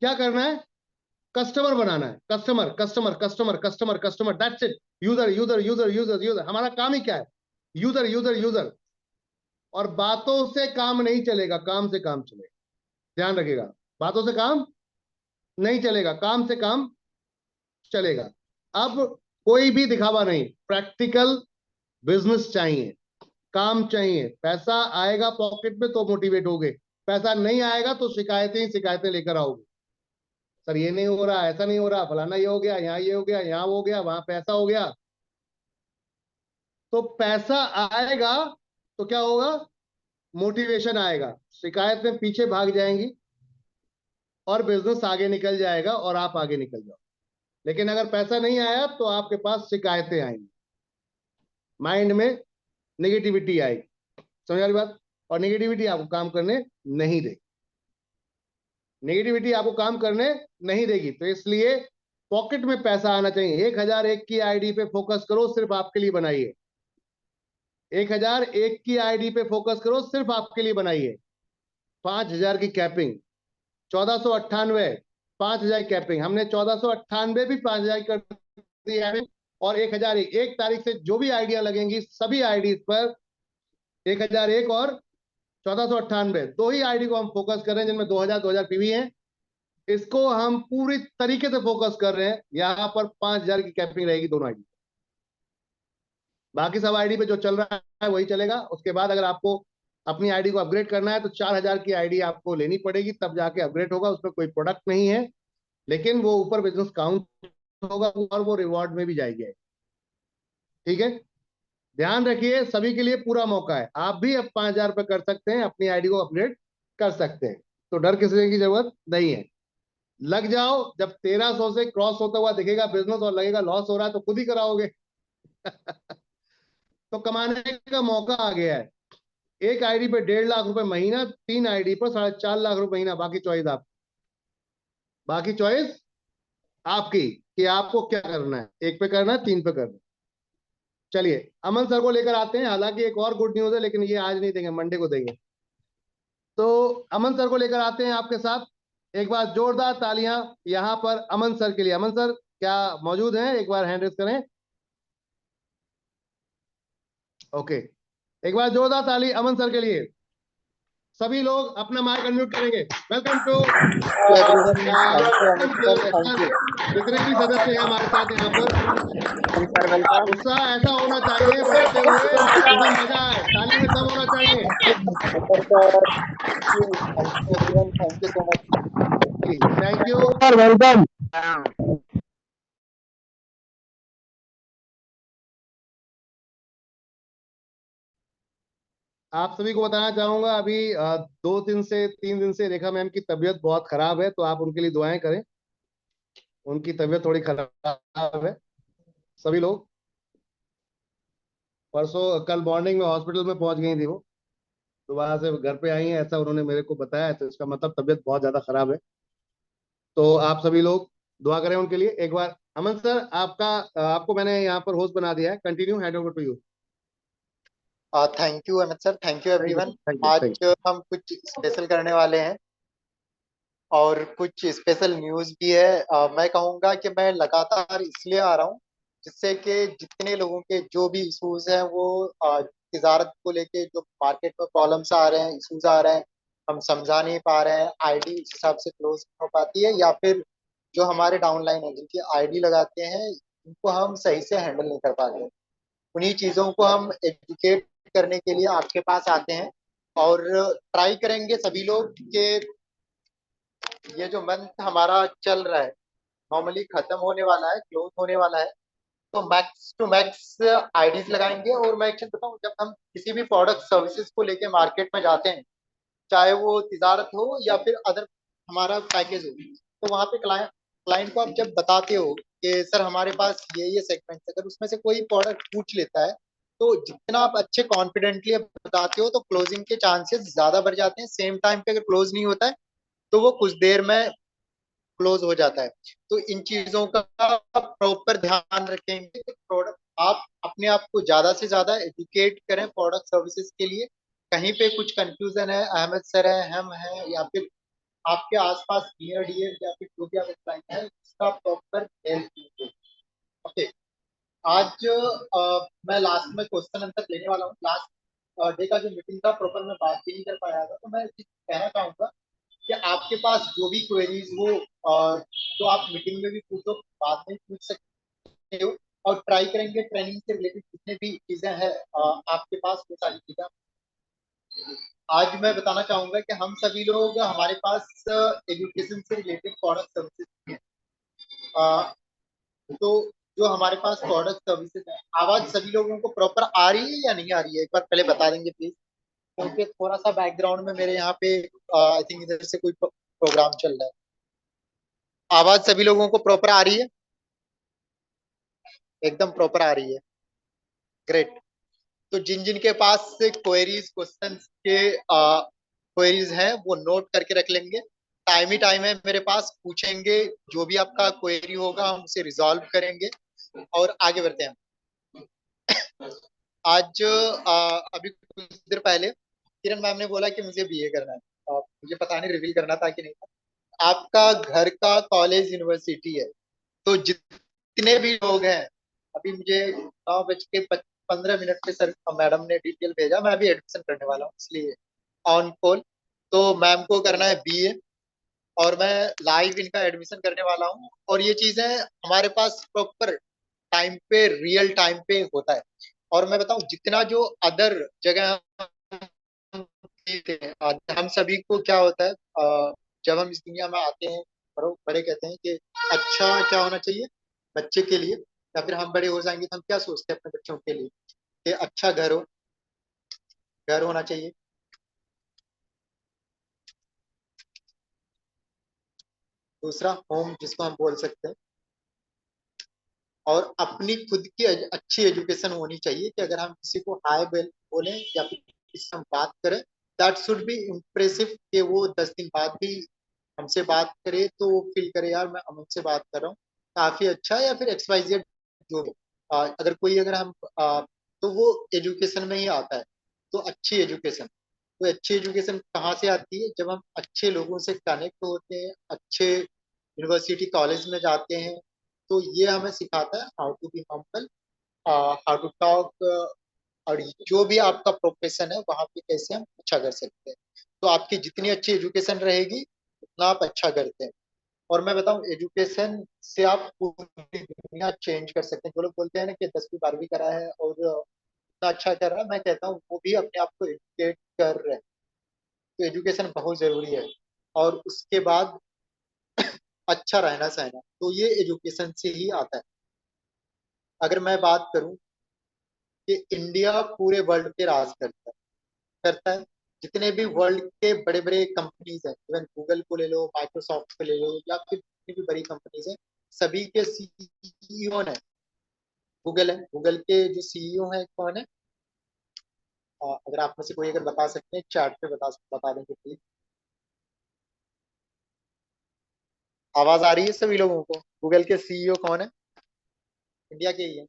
क्या करना है? कस्टमर बनाना है। Customer, customer, customer, customer, customer, that's it. User, user, user, user, user. हमारा काम ही क्या है? User, user, user. और बातों से काम नहीं चलेगा, काम से काम चलेगा। ध्यान रखिएगा, बातों से काम नहीं चलेगा, काम से काम चलेगा। अब कोई भी दिखावा नहीं, प्रैक्टिकल बिजनेस चाहिए, काम चाहिए। पैसा आएगा पॉकेट में तो मोटिवेट होगे, पैसा नहीं आएगा तो शिकायतें ही शिकायतें लेकर आओगे। सर ये नहीं हो रहा, ऐसा नहीं हो रहा, फलाना ये हो गया, यहाँ ये हो गया, यहाँ वो हो गया, वहां पैसा हो गया। तो पैसा आएगा तो क्या होगा? मोटिवेशन आएगा। शिकायत में पीछे भाग जाएंगी, और बिजनेस आगे निकल जाएगा और आप आगे निकल जाओ। लेकिन अगर पैसा नहीं आया तो आपके पास शिकायतें आएंगी, माइंड में नेगेटिविटी आएगी। समझ वाली बात? और नेगेटिविटी आपको काम करने नहीं देगी, नेगेटिविटी आपको काम करने नहीं देगी। तो इसलिए पॉकेट में पैसा आना चाहिए। 1001 की आईडी पे फोकस करो, सिर्फ आपके लिए बनाइए। 1001 की आईडी पे फोकस करो, सिर्फ आपके लिए बनाइए। 5000 की कैपिंग, 1498, 5000 कैपिंग, हमने 1498 भी 5000 कर दिया है। और 1001 एक तारीख से जो भी आइडिया लगेंगी सभी आईडी पर 1001 और 1498 दो ही आईडी को हम फोकस कर रहे हैं, जिनमें 2000 पीवी है। इसको हम पूरी तरीके से फोकस कर रहे हैं। यहां पर 5000 की कैपिंग रहेगी दोनों आईडी। बाकी सब आईडी पे जो चल रहा है वही चलेगा। उसके बाद अगर आपको अपनी आईडी को अपग्रेड करना है तो 4000 की आईडी आपको लेनी पड़ेगी, तब जाके अपग्रेड होगा। उसमें कोई प्रोडक्ट नहीं है, लेकिन वो ऊपर बिजनेस काउंट होगा और वो रिवॉर्ड में भी जाएगी। ठीक है, ध्यान रखिए, सभी के लिए पूरा मौका है। आप भी अब 5000 पे कर सकते हैं, अपनी आईडी को अपग्रेड कर सकते हैं। तो डर किसी की जरूरत नहीं है। लग जाओ, जब 1300 से क्रॉस होता हुआ दिखेगा बिजनेस और लगेगा लॉस हो रहा है तो खुद ही कराओगे। तो कमाने का मौका आ गया है। एक आईडी पे 1.5 लाख रुपए महीना, 3 आईडी पर 4.5 लाख रुपए महीना। बाकी चॉइस आप, बाकी चॉइस आपकी कि आपको क्या करना है, एक पे करना है, 3 पे करना है। चलिए अमन सर को लेकर आते हैं। हालांकि एक और गुड न्यूज है, लेकिन ये आज नहीं देंगे, मंडे को देंगे। तो अमन सर को लेकर आते हैं आपके साथ। एक बार जोरदार तालियां यहां पर अमन सर के लिए। अमन सर क्या मौजूद हैं? एक बार हैंड रेस करें। ओके, एक बार जोरदार ताली अमन सर के लिए। सभी लोग अपना माइक अनम्यूट करेंगे। वेलकम टू जितने भी सदस्य हैं हमारे साथ यहाँ पर, उत्साह ऐसा होना चाहिए बढ़ते हुए एकदम मजा आए, ताली में सब होना चाहिए। Thank you, welcome. आप सभी को बताना चाहूंगा, अभी 2 दिन से 3 दिन से रेखा मैम की तबीयत बहुत खराब है, तो आप उनके लिए दुआएं करें। उनकी तबीयत थोड़ी खराब है। सभी लोग परसों कल मॉर्निंग में हॉस्पिटल में पहुंच गई थी वो, तो वहां से घर पे आई हैं, ऐसा उन्होंने मेरे को बताया। तो इसका मतलब तबीयत बहुत ज्यादा खराब है। तो आप सभी लोग दुआ करें उनके लिए। एक बार अमन सर, आपको मैंने यहाँ पर होस्ट बना दिया है। Continue, hand over to you. Thank you Amit sir, thank you thank you, everyone. Thank you, आज थैंक यू। हम कुछ स्पेशल करने वाले हैं और कुछ स्पेशल न्यूज़ भी है। मैं कहूँगा कि मैं लगातार इसलिए आ रहा हूँ जिससे कि जितने लोगों के जो भी इश्यूज हैं वो तिजारत को लेके जो मार्केट में प्रॉब्लम्स आ रहे हैं, इश्यूज आ रहे हैं, हम समझा नहीं पा रहे हैं, आईडी उस हिसाब से क्लोज नहीं हो पाती है, या फिर जो हमारे डाउनलाइन है जिनकी आईडी लगाते हैं उनको हम सही से हैंडल नहीं कर पाते, उन्हीं चीज़ों को हम एजुकेट करने के लिए आपके पास आते हैं। और ट्राई करेंगे सभी लोग कि ये जो मंथ हमारा चल रहा है नॉर्मली खत्म होने वाला है, क्लोज होने वाला है, तो मैक्स टू मैक्स आईडीज लगाएंगे। और मैं एक चीज बताऊं, जब हम किसी भी प्रोडक्ट सर्विसेज को लेके मार्केट में जाते हैं, चाहे वो तिजारत हो या फिर अदर हमारा पैकेज हो, तो वहाँ पे क्लाइंट को आप जब बताते हो कि सर हमारे पास ये सेगमेंट, अगर उसमें से कोई प्रोडक्ट पूछ लेता है तो जितना आप अच्छे कॉन्फिडेंटली बताते हो तो क्लोजिंग के चांसेस ज्यादा बढ़ जाते हैं। सेम टाइम पे अगर क्लोज नहीं होता है तो वो कुछ देर में क्लोज हो जाता है। तो इन चीजों का प्रॉपर ध्यान रखेंगे कि प्रोडक्ट आप अपने आप को ज्यादा से ज्यादा एजुकेट करें प्रोडक्ट सर्विसेज के लिए। कहीं पे कुछ कंफ्यूजन है, अहमद सर है, हम हैं, या फिर आपके आसपास नियर डियर या फिर जो भी आप क्लाइंट है, इसका प्रॉपर हेल्प कीजिए। ओके, आज मैं लास्ट में क्वेश्चन आंसर लेने वाला हूँ। लास्ट डे का जो मीटिंग था प्रॉपर मैं बात भी नहीं कर पाया था, तो मैं कहना चाहूंगा कि आपके पास जो भी क्वेरीज हो तो आप मीटिंग में भी पूछो, बाद में पूछ सकते हो, और ट्राई करेंगे ट्रेनिंग से रिलेटेड जितने भी चीजें हैं आपके पास वो सारी चीजें। आज मैं बताना चाहूंगा कि हम सभी लोग हमारे पास एजुकेशन से रिलेटेड प्रोडक्ट सर्विसेज हैं। तो जो हमारे पास प्रोडक्ट सर्विसेज है, आवाज सभी लोगों को प्रॉपर आ रही है या नहीं आ रही है, एक बार पहले बता देंगे प्लीज, क्योंकि थोड़ा सा बैकग्राउंड में मेरे यहाँ पे आई थिंक इधर से कोई प्रोग्राम चल रहा है। आवाज सभी लोगों को प्रॉपर आ रही है? एकदम प्रॉपर आ रही है। ग्रेट। तो जिन जिन के पास से क्वेरीज क्वेश्चंस के क्वेरीज हैं वो नोट करके रख लेंगे। टाइम ही टाइम है मेरे पास, पूछेंगे। जो भी आपका क्वेरी होगा हम उसे रिजॉल्व करेंगे और आगे बढ़ते हैं। आज अभी कुछ देर पहले किरण मैम ने बोला कि मुझे बीए करना है। मुझे पता नहीं रिवील करना था कि नहीं था। आपका घर का कॉलेज यूनिवर्सिटी है, तो जितने भी लोग हैं, अभी मुझे 9:15 पे सर मैडम ने डिटेल भेजा, मैं अभी एडमिशन करने वाला हूँ इसलिए ऑन कॉल। तो मैम को करना है बीए और मैं लाइव इनका एडमिशन करने वाला हूँ। और ये चीजें हमारे पास प्रॉपर टाइम पे, रियल टाइम पे होता है। और मैं बताऊं, जितना जो अदर जगह हम सभी को क्या होता है, जब हम इस दुनिया में आते हैं, बड़े बड़े कहते हैं कि अच्छा क्या होना चाहिए बच्चे के लिए, या फिर हम बड़े हो जाएंगे तो हम क्या सोचते हैं अपने बच्चों के लिए कि अच्छा घर हो, घर होना चाहिए। दूसरा होम जिसको हम बोल सकते हैं। और अपनी खुद की अच्छी एजुकेशन होनी चाहिए कि अगर हम किसी को हाय बोले या फिर किसी से हम बात करें, दैट शुड बी इम्प्रेसिव, कि वो 10 दिन बाद भी हमसे बात करे तो वो फील करे यार मैं अमन से बात कर रहा हूँ, काफी अच्छा है, या फिर XYZ जो भी। अगर कोई अगर हम तो वो एजुकेशन में ही आता है। तो अच्छी एजुकेशन, तो अच्छी एजुकेशन कहाँ से आती है? जब हम अच्छे लोगों से कनेक्ट होते हैं, अच्छे यूनिवर्सिटी कॉलेज में जाते हैं, तो ये हमें सिखाता है how to be humble, how to talk, और जो भी आपका प्रोफेशन है वहां पे कैसे हम अच्छा कर सकते हैं। तो आपकी जितनी अच्छी एजुकेशन रहेगी उतना आप अच्छा करते हैं। और मैं बताऊं, एजुकेशन से आप पूरी दुनिया चेंज कर सकते हैं। जो लोग बोलते हैं ना कि 10वीं 12वीं करा है और इतना अच्छा कर रहा है, मैं कहता हूँ वो भी अपने आप को एजुकेट कर रहे हैं। तो एजुकेशन बहुत जरूरी है। और उसके बाद अच्छा रहना सहना, तो ये एजुकेशन से ही आता है। अगर मैं बात करूं कि इंडिया पूरे वर्ल्ड पे राज करता है। जितने भी वर्ल्ड के बड़े बड़े कंपनीज हैं, इवन गूगल को ले लो, माइक्रोसॉफ्ट को ले लो, या फिर जितनी भी बड़ी कंपनीज हैं, सभी के सीईओ ने गूगल है। गूगल के जो सीईओ है कौन है? अगर आप में से कोई अगर बता सकते हैं चैट पे बता देंगे प्लीज। आवाज आ रही है सभी लोगों को? गूगल के सीईओ कौन है? इंडिया के ही है।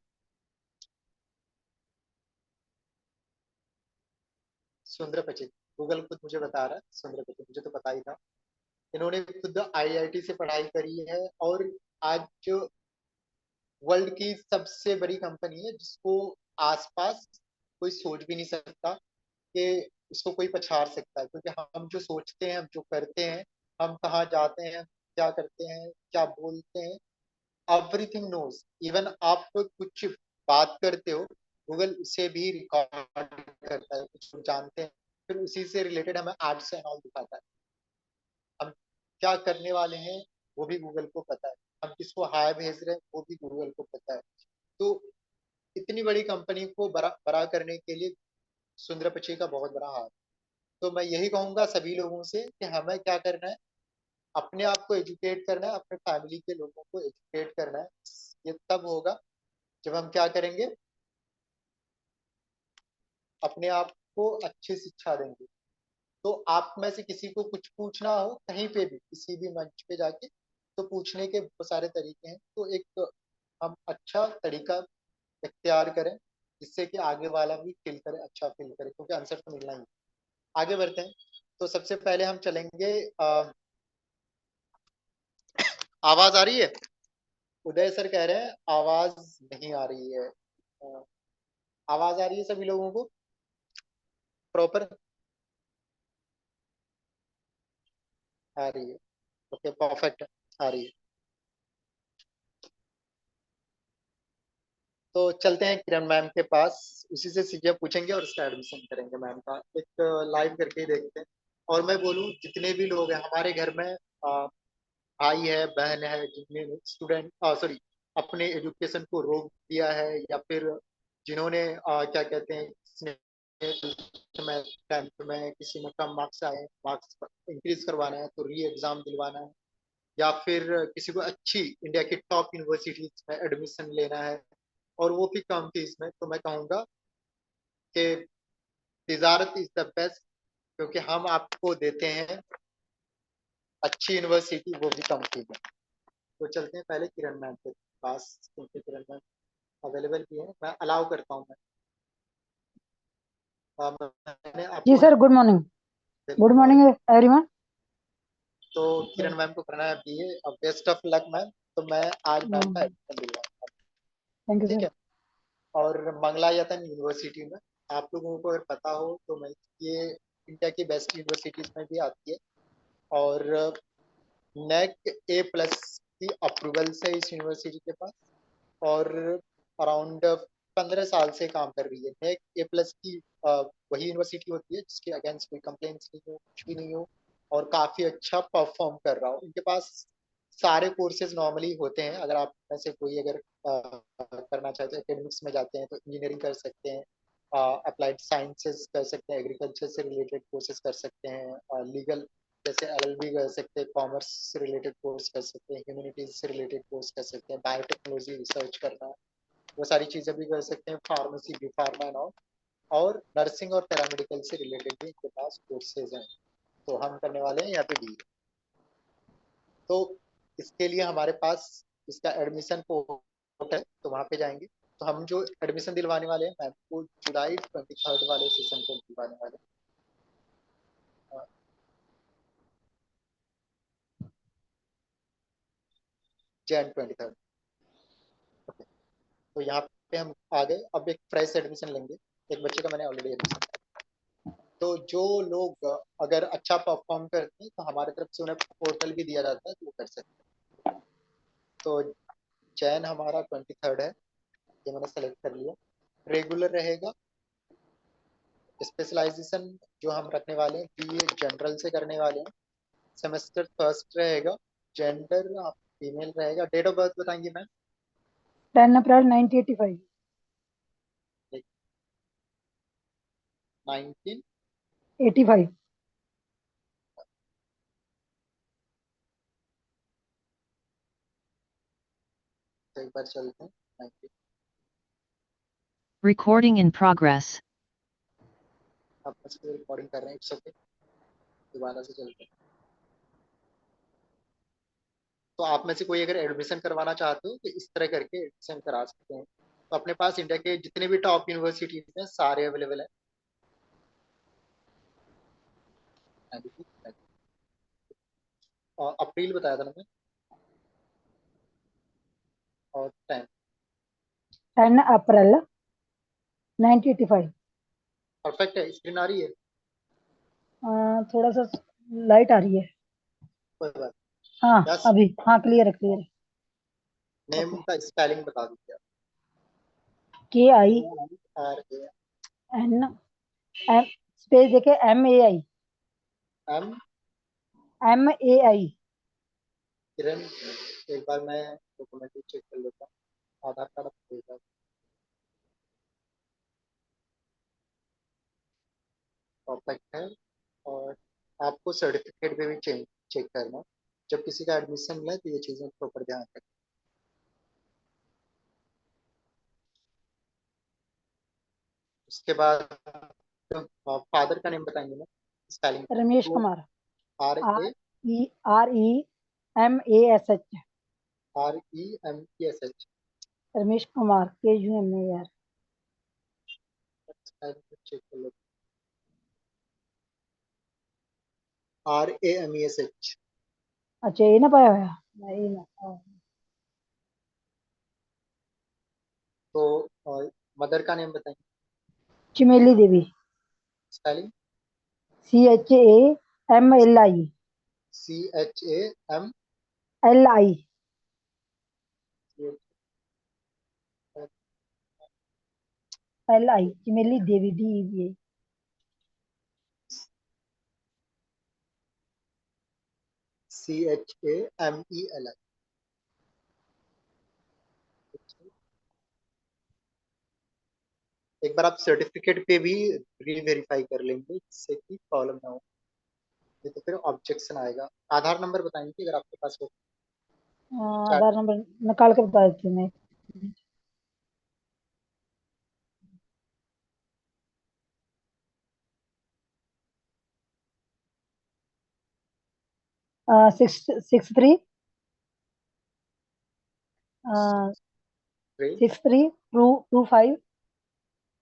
सुंदर पिचै। गूगल खुद मुझे बता रहा है सुंदर पिचै, मुझे तो पता ही था। इन्होंने खुद आईआईटी से पढ़ाई करी है और आज जो वर्ल्ड की सबसे बड़ी कंपनी है, जिसको आसपास कोई सोच भी नहीं सकता कि इसको कोई पछाड़ सकता है। क्योंकि हम जो सोचते हैं, हम जो करते हैं, हम कहाँ जाते हैं, क्या करते हैं, क्या बोलते हैं, एवरीथिंग नोज। इवन आप कुछ बात करते हो, गूगल उसे भी रिकॉर्ड करता है, कुछ लोग जानते हैं, फिर उसी से रिलेटेड हमें एड्स एंड ऑल दिखाता है। हम क्या करने वाले हैं वो भी गूगल को पता है, हम किसको हाय भेज रहे हैं वो भी गूगल को पता है। तो इतनी बड़ी कंपनी को बड़ा करने के लिए सुंदर पिचै का बहुत बड़ा हाथ। तो मैं यही कहूंगा सभी लोगों से कि हमें क्या करना है, अपने आप को एजुकेट करना है, अपने फैमिली के लोगों को एजुकेट करना है। ये तब होगा जब हम क्या करेंगे, अपने आप को अच्छी शिक्षा देंगे। तो आप में से किसी को कुछ पूछना हो कहीं पे भी, किसी भी मंच पे जाके, तो पूछने के बहुत सारे तरीके हैं। तो एक हम अच्छा तरीका इख्तियार करें जिससे कि आगे वाला भी फील करे, अच्छा फील करे, क्योंकि आंसर तो मिलना ही है। आगे बढ़ते हैं। तो सबसे पहले हम चलेंगे, आवाज आ रही है? उदय सर कह रहे हैं आवाज नहीं आ रही है। आवाज आ रही है सभी लोगों को प्रॉपर? आ रही है? ओके, परफेक्ट, आ रही है। तो चलते हैं किरण मैम के पास, उसी से चीजें पूछेंगे और उसका एडमिशन करेंगे मैम का, एक लाइव करके ही देखते हैं। और मैं बोलूँ, जितने भी लोग हैं हमारे घर में, भाई है, बहन है, जिन्होंने स्टूडेंट सॉरी अपने एजुकेशन को रोक दिया है, या फिर जिन्होंने क्या कहते हैं, किसी ने 10th में किसी में कम मार्क्स आए, मार्क्स इंक्रीज करवाना है तो री एग्जाम दिलवाना है, या फिर किसी को अच्छी इंडिया की टॉप यूनिवर्सिटीज में एडमिशन लेना है और वो भी कम फीस में, तो मैं कहूँगा कि तिजारत इज द बेस्ट, क्योंकि हम आपको देते हैं अच्छी यूनिवर्सिटी, वो भी कम फीस में। तो चलते हैं पहले किरण मैम के पास, क्योंकि किरण मैम अवेलेबल भी है, मैं अलाउ करता हूँ। मैंने जी आपको sir, good morning. Good morning everyone. तो किरण मैम को करना है बीए। अब बेस्ट ऑफ लक मैम। तो मैं आज मैम का एडमिशन दिलवाऊंगा, थैंक यू ठीक सर। है। और मंगलायतन यूनिवर्सिटी में, आप लोगों को अगर पता हो तो मैं, ये इंडिया की बेस्ट यूनिवर्सिटीज में भी आती है और नेक ए प्लस की अप्रूवल से इस यूनिवर्सिटी के पास, और अराउंड 15 साल से काम कर रही है। नेक ए प्लस की वही यूनिवर्सिटी होती है जिसके अगेंस्ट कोई कंप्लेंट्स नहीं हो, कुछ भी नहीं हो, और काफी अच्छा परफॉर्म कर रहा हो। इनके पास सारे कोर्सेज नॉर्मली होते हैं। अगर आप में से कोई अगर करना चाहते हैं, एकेडमिक्स में जाते हैं तो इंजीनियरिंग कर सकते हैं, अप्लाइड साइंसेस कर सकते हैं, एग्रीकल्चर से रिलेटेड कोर्सेज कर सकते हैं, लीगल जैसे एलएलबी कर सकते हैं, कॉमर्स से रिलेटेड कोर्स कर सकते हैं, ह्यूमैनिटीज से रिलेटेड कोर्स कर सकते हैं, बायोटेक्नोलॉजी रिसर्च करना, वो सारी चीजें भी कर सकते हैं, फार्मेसी भी, फार्मा एंड ऑल, और नर्सिंग और पैरामेडिकल से रिलेटेड भी इनके पास कोर्सेज हैं। तो हम करने वाले हैं यहाँ पे डी। तो इसके लिए हमारे पास इसका एडमिशन पोर्टल है, तो वहाँ पे जाएंगे। तो हम जो एडमिशन दिलवाने वाले हैं मैम को जुलाई 23 वाले सेशन को दिलवाने वाले हैं, जैन 23। ओके, तो यहाँ पे हम आ गए। अब एक फ्रेश एडमिशन लेंगे। एक बच्चे का मैंने ऑलरेडी एडमिशन, तो जो लोग अगर अच्छा परफॉर्म करते हैं तो हमारे तरफ से उन्हें पोर्टल भी दिया जाता है, तो वो कर सकते हैं। तो जैन हमारा 23 है, ये मैंने सेलेक्ट कर लिया। रेगुलर रहेगा। स्पेशलाइजेशन जो हम रखने वाले हैं बीए जनरल से करने वाले हैं। सेमेस्टर फर्स्ट रहेगा। जेंडर आप फीमेल रहेगा। डेट ऑफ बर्थ बताएंगे मैम? 10 अप्रैल 1985। 19। 85। तो एक बार चलते हैं 19। Recording in progress. आप रिकॉर्डिंग कर रहे हैं, इट्स ओके। दोबारा से चलते हैं। तो आप में से कोई अगर एडमिशन करवाना चाहते हो तो इस तरह करके एडमिशन करा सकते हैं। तो अपने पास इंडिया के जितने भी टॉप यूनिवर्सिटीज हैं सारे अवेलेबल हैं। और अप्रैल बताया था मैंने, और 10। 10 अप्रैल 1985। परफेक्ट है। स्क्रीन आ रही है? थोड़ा सा लाइट आ रही है। कोई बात। हाँ यस। अभी, हाँ क्लियर है, क्लियर है। नेम का स्पेलिंग बता दीजिए। KINM स्पेस देखे MAI। एम। MAI। किरण, एक बार मैं डॉक्यूमेंट चेक कर लेता हूँ। आधार कार्ड भेजा, परफेक्ट है। और आपको सर्टिफिकेट पे भी चेक करना है। जब किसी का एडमिशन ले तो ये चीजें प्रॉपर ध्यान रखें। उसके बाद फादर का नेम बताएंगे ना, spelling? Ramesh Kumar. R A REMASH। REMESH। Ramesh Kumar KUMAR। Check कर लो। RAMESH। अच्छा, ये ना पाया हुआ नहीं ना। तो मदर का नेम बताएंगे, Chameli Devi. Spelling? CHAMLI। CHAM। LI। LI Chameli Devi DEVI। CHAMELI। एक बार आप सर्टिफिकेट पे भी री वेरीफाई कर लेंगे जिससे कि प्रॉब्लम ना हो। ये तो फिर ऑब्जेक्शन आएगा। आधार नंबर बताएंगे अगर आपके पास हो। चैट आधार नंबर निकाल के बता देती हूँ मैं। 663 थ्री 63 25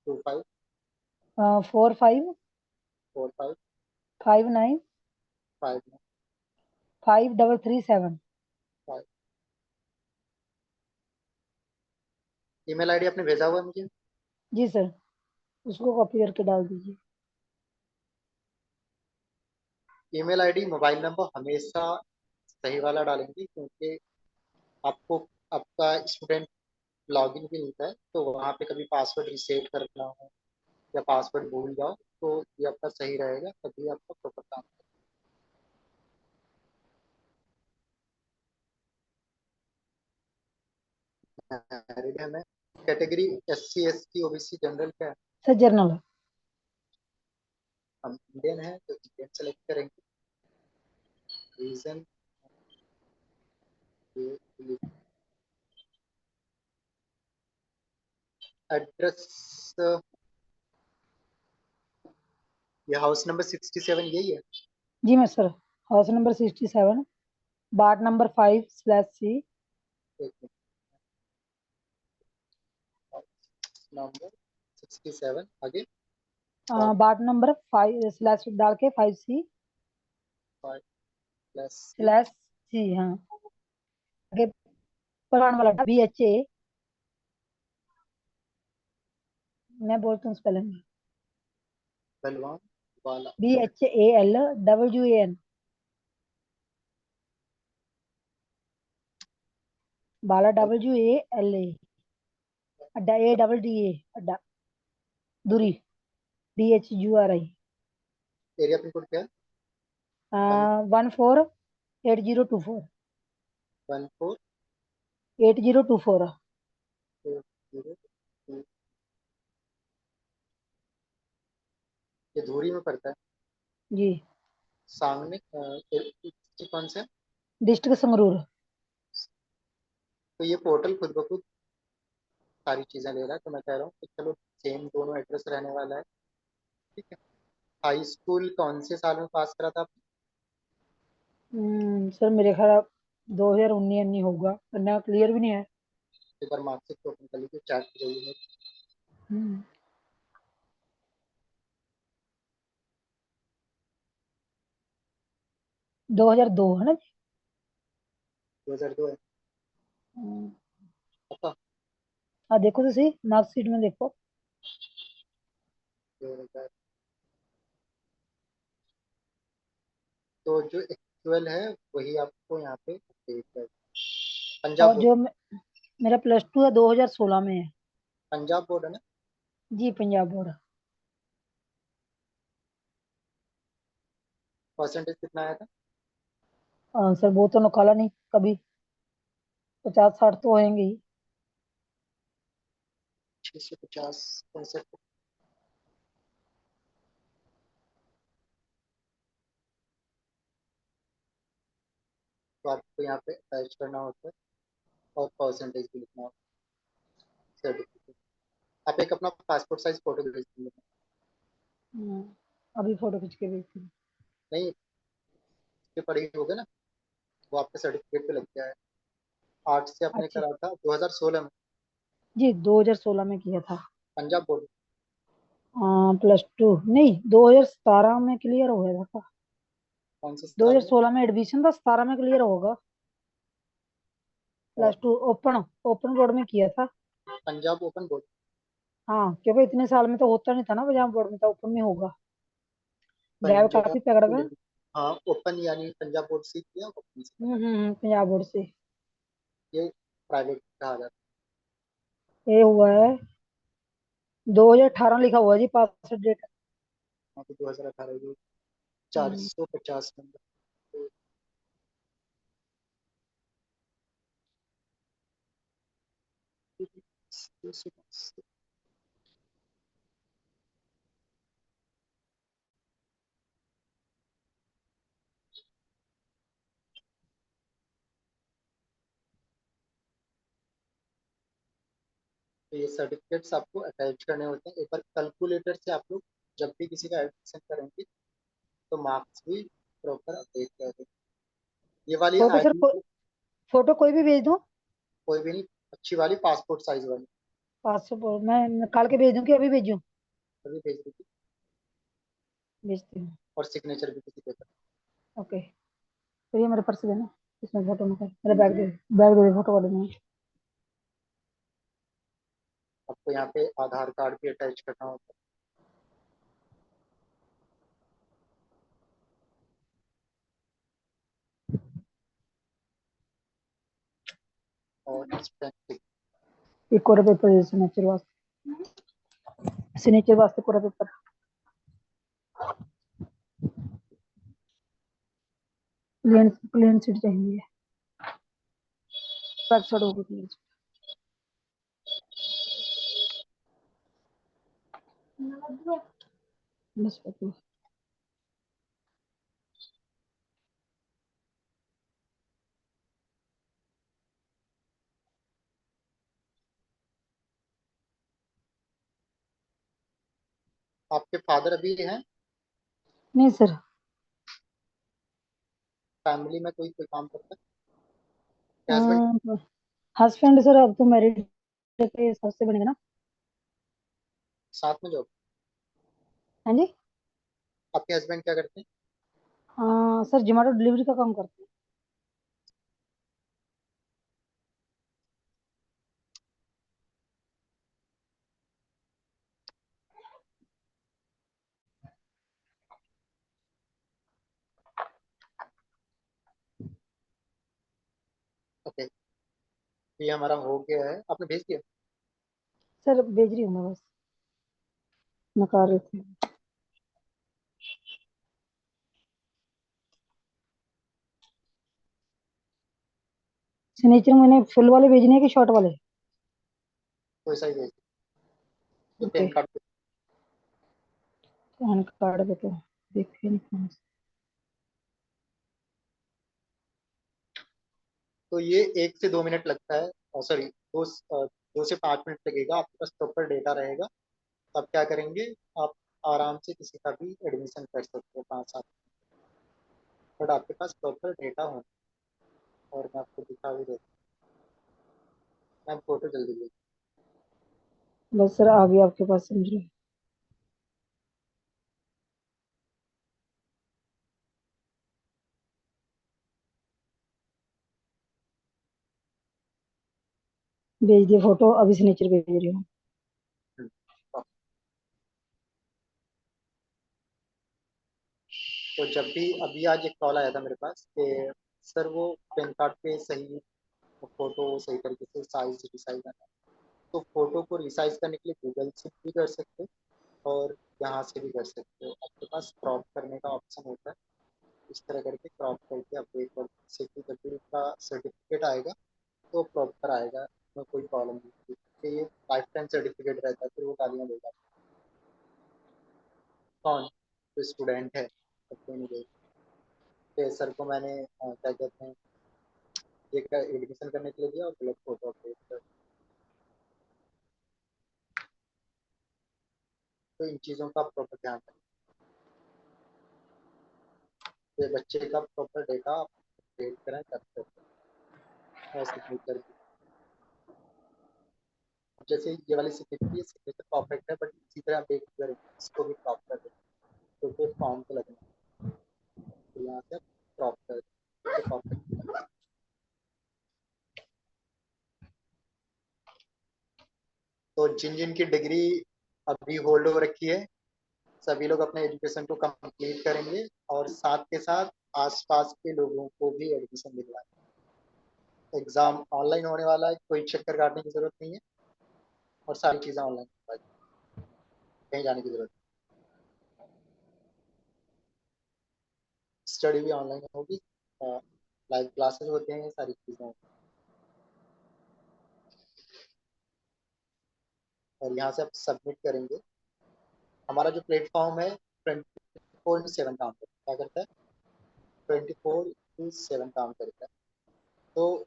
25 45 45 59 5 5337। 5। ईमेल आईडी आपने भेजा हुआ है मुझे। जी सर, उसको कॉपी करके डाल दीजिए। ईमेल आईडी मोबाइल नंबर हमेशा सही वाला डालेंगे, क्योंकि आपको आपका स्टूडेंट लॉगिन भी मिलता है, तो वहाँ पे कभी पासवर्ड रिसेट करना हो या पासवर्ड भूल जाओ तो ये आपका सही रहेगा, तभी आपका प्रॉपर काम मैरिड है मैं। Category SC ST OBC general क्या है? Sir journal. हम इंडियन है तो इंडियन सेलेक्ट करेंगे। रीजन एड्रेस, ये हाउस नंबर 67 यही है। जी मैं sir, house number 67, ward number 5/C। एक मिनट, हाउस नंबर 67 आगे वार्ड वार्ड नंबर 5/ डाल के 5C 5+C। Slash C. हाँ, आगे पुराना वाला BHA। मैं बोलता हूँ स्पेलिंग। बलवान वाला BHALWAN, बाला WALA, अड्डा ADDA, अड्डा दूरी DHURI। एरिया पिन कोड क्या है? 148024। 14 8024। 0 ये धूरी में पड़ता है। जी, सामने कौन सा है? डिस्ट्रिक्ट संगरूर। तो ये पोर्टल खुद ब खुद सारी चीजें ले रहा है, तो मैं कह रहा हूँ कि चलो सेम दोनों एड्रेस रहने वाला है। ठीक है। हाई स्कूल कौन से साल में पास करा था आपने? सर मेरे ख्याल 2019 नहीं होगा, वरना क्लियर भी नहीं है। एक बार मार्कशीट ओपन कर लीजिए, चैट की जाइए। हम्म, 2002 है ना जी? 2002 है हम्म, पक्का? हाँ देखो तो सही, मार्कशीट में देखो। 2000। तो जो एक्चुअल है वही आपको यहाँ पे देख है। पंजाब और बोर्ड। जो मेरा +2 है 2016 में है। पंजाब बोर्ड है ना? जी पंजाब बोर्ड। परसेंटेज कितना आया था? सर वो तो निकाला नहीं कभी, 50-60 तो होंगे ही। 650 65। तो आपको यहाँ पे अटैच करना होता है और परसेंटेज भी लिखना होता है, सर्टिफिकेट। आप एक अपना पासपोर्ट साइज फोटो भेज दीजिए। हम्म, अभी फोटो खींच के भेजती हूँ। नहीं, ये पढ़ी होगे ना, वो आपके सर्टिफिकेट पे लग गया है। 8 से आपने अच्छा, करा था 2016 में। जी 2016 में किया था। पंजाब बोर्ड। +2 नहीं, 2017 में क्लियर हो गया था। कौन से साल में? 2016 में एडमिशन था, 17 में क्लियर होगा। और +2 ओपन ओपन बोर्ड में किया था। Punjab open board. हाँ, क्योंकि इतने साल में तो होता नहीं था ना, पंजाब बोर्ड में था, ओपन में होगा। गैप पंजाब काफी तगड़ा था। बोर्ड। हाँ, ओपन यानी पंजाब बोर्ड से किया, ओपन से करा। पंजाब बोर्ड से। ये प्राइवेट कहा जाता ये हुआ है 2018 लिखा हुआ है जी, पास डेट। है। 2018 ये हम्म, 450 नंबर। तो ये सर्टिफिकेट्स आपको अटैच करने होते हैं। एक बार कैलकुलेटर से आप लोग जब भी किसी का एडमिशन करेंगे तो मार्क्स भी प्रॉपर अपडेट कर दें। ये वाली फोटो सर आईडी फोटो कोई भी भेज दूं? कोई भी नहीं, अच्छी वाली पासपोर्ट साइज वाली पासपोर्ट मैं निकाल के भेज दूं कि अभी भेजूं? अभी भेज दीजिए, भेजती हूँ। और सिग्नेचर भी किसी पेपर। ओके, तो ये मेरे पर्स देना, इसमें फोटो निकाल, मेरा बैग दे फोटो वाले में। आपको यहाँ पे आधार कार्ड भी अटैच करना होता है, और स्टैम्प। एक कोरा पेपर सिग्नेचर वास्ते कोरा पेपर प्लेन प्लेन सीट चाहिए, बैक साइड होगी प्लेन सीट। बस पता। आपके फादर अभी हैं? नहीं सर। फैमिली में कोई कोई काम करता है? हस्बैंड हस्बैंड सर अब तो मैरिड के हिसाब से बनेगा ना। साथ में जॉब? हाँ जी। आपके हस्बैंड क्या करते हैं? हाँ सर, जोमेटो डिलीवरी का काम करते हैं। ओके, ये हमारा हो गया है, आपने भेज दिया। सर भेज रही हूँ मैं, बस नकार रहे थे। सिग्नेचर मैंने फुल वाले भेजने हैं कि शॉर्ट वाले? कोई सा ही भेज दिया, जो ओके, पैन कार्ड पे। पैन कार्ड पे तो देखे नहीं कहाँ से। तो ये 1 से 2 मिनट लगता है, और सॉरी 2 से 5 मिनट लगेगा, आपके पास प्रॉपर डेटा रहेगा। तब क्या करेंगे, आप आराम से किसी का भी एडमिशन कर सकते हो 5 साल, बट आपके पास प्रॉपर डेटा होना। और मैं आपको दिखा भी देता हूँ, मैं फोटो जल्दी ले। बस सर आ गया आपके पास, समझ लो। भेज दिया फोटो, अभी सिग्नेचर भेज रही हूँ। तो जब भी अभी आज एक कॉल आया था मेरे पास कि सर वो पैन कार्ड पे सही फोटो सही तरीके से साइज रिसाइज करना है। तो फोटो को रिसाइज करने के लिए गूगल से भी कर सकते हो, और यहाँ से भी कर सकते हो। आपके पास क्रॉप करने का ऑप्शन होता है, इस तरह करके क्रॉप करके अपडेट कर सकते हो। जब भी उसका सर्टिफिकेट आएगा तो प्रॉपर आएगा, उसमें कोई प्रॉब्लम नहीं होती, क्योंकि ये लाइफ टाइम सर्टिफिकेट रहता है, फिर वो गालियाँ देगा। कौन? जो स्टूडेंट है, सबको नहीं देगा। तो सर को मैंने क्या कहते हैं, एक एडमिशन करने के लिए दिया और गलत फोटो अपडेट कर। तो इन चीज़ों का प्रॉपर ध्यान रखें, ये बच्चे का प्रॉपर डेटा अपडेट करें तब तक, और सिग्नेचर भी। जैसे ये वाली सिग्नेचर, ये सिग्नेचर परफेक्ट है, बट इसी तरह अपडेट करें, इसको भी क्रॉप कर दें क्योंकि फॉर्म पे लगना है। तो यहाँ से क्रॉप कर दें तो परफेक्ट। तो जिन जिन की डिग्री अभी होल्ड हो रखी है, सभी लोग अपने एजुकेशन को कंप्लीट करेंगे, और साथ के साथ आसपास के लोगों को भी एडमिशन दिलवाएं। एग्जाम ऑनलाइन होने वाला है, कोई चक्कर काटने की जरूरत नहीं है, और सारी चीज़ें ऑनलाइन, कहीं जाने की जरूरत नहीं। स्टडी भी ऑनलाइन होगी, लाइव क्लासेस होते हैं, सारी चीज़ें होती हैं। और यहाँ से आप सबमिट करेंगे। हमारा जो प्लेटफॉर्म है 24/7 काम करता है। क्या करता है? 24/7 काम करता है। तो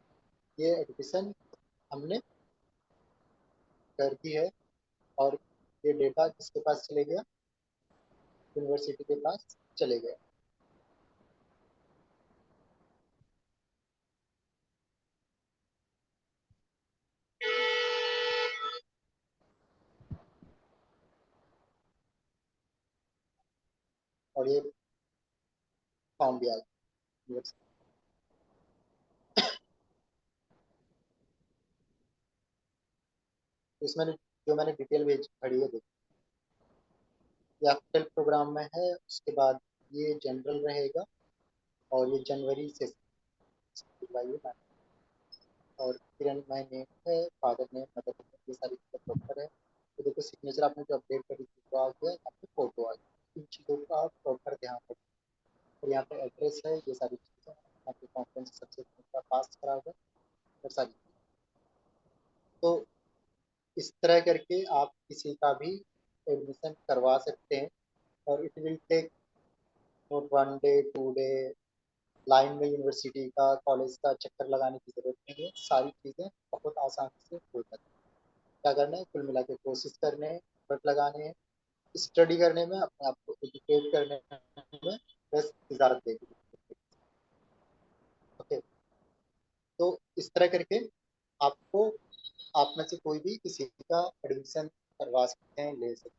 ये एडमिशन हमने कर दी है और ये डेटा किसके पास चले गया, यूनिवर्सिटी के पास चले गए। और ये फॉर्म भी आ गया। तो इसमें जो मैंने डिटेल भेज भरी है, देखो ये एक्सेल प्रोग्राम में है। उसके बाद ये जनरल रहेगा और ये जनवरी से जुलाई। और किरण माई नेम है, फादर नेम, मदर नेम, ये सारी चीज़ें प्रॉपर है। तो देखो सिग्नेचर आपने जो अपडेट करी थी वो आ गया, यहाँ पे फोटो आ गया। इन चीज़ों का आप प्रॉपर ध्यान रखें। और यहाँ पे एड्रेस है, ये सारी चीज़ें यहाँ पे कॉन्फ्रेंस सबसे पास करा हुआ है और सारी चीज़ें। तो इस तरह करके आप किसी का भी एडमिशन करवा सकते हैं। और it will take not 1 day 2 day, line में यूनिवर्सिटी का कॉलेज का चक्कर लगाने की जरूरत नहीं है। सारी चीज़ें बहुत आसानी से हो जाती है। क्या करना है, कुल मिला के कोशिश करने हैं, एफर्ट लगाने हैं, स्टडी करने में, अपने आप को एजुकेट करने में, बस तिजारत देगी। ओके, तो इस तरह करके आपको, आप में से कोई भी किसी का एडमिशन करवा सकते हैं, ले सकते हैं।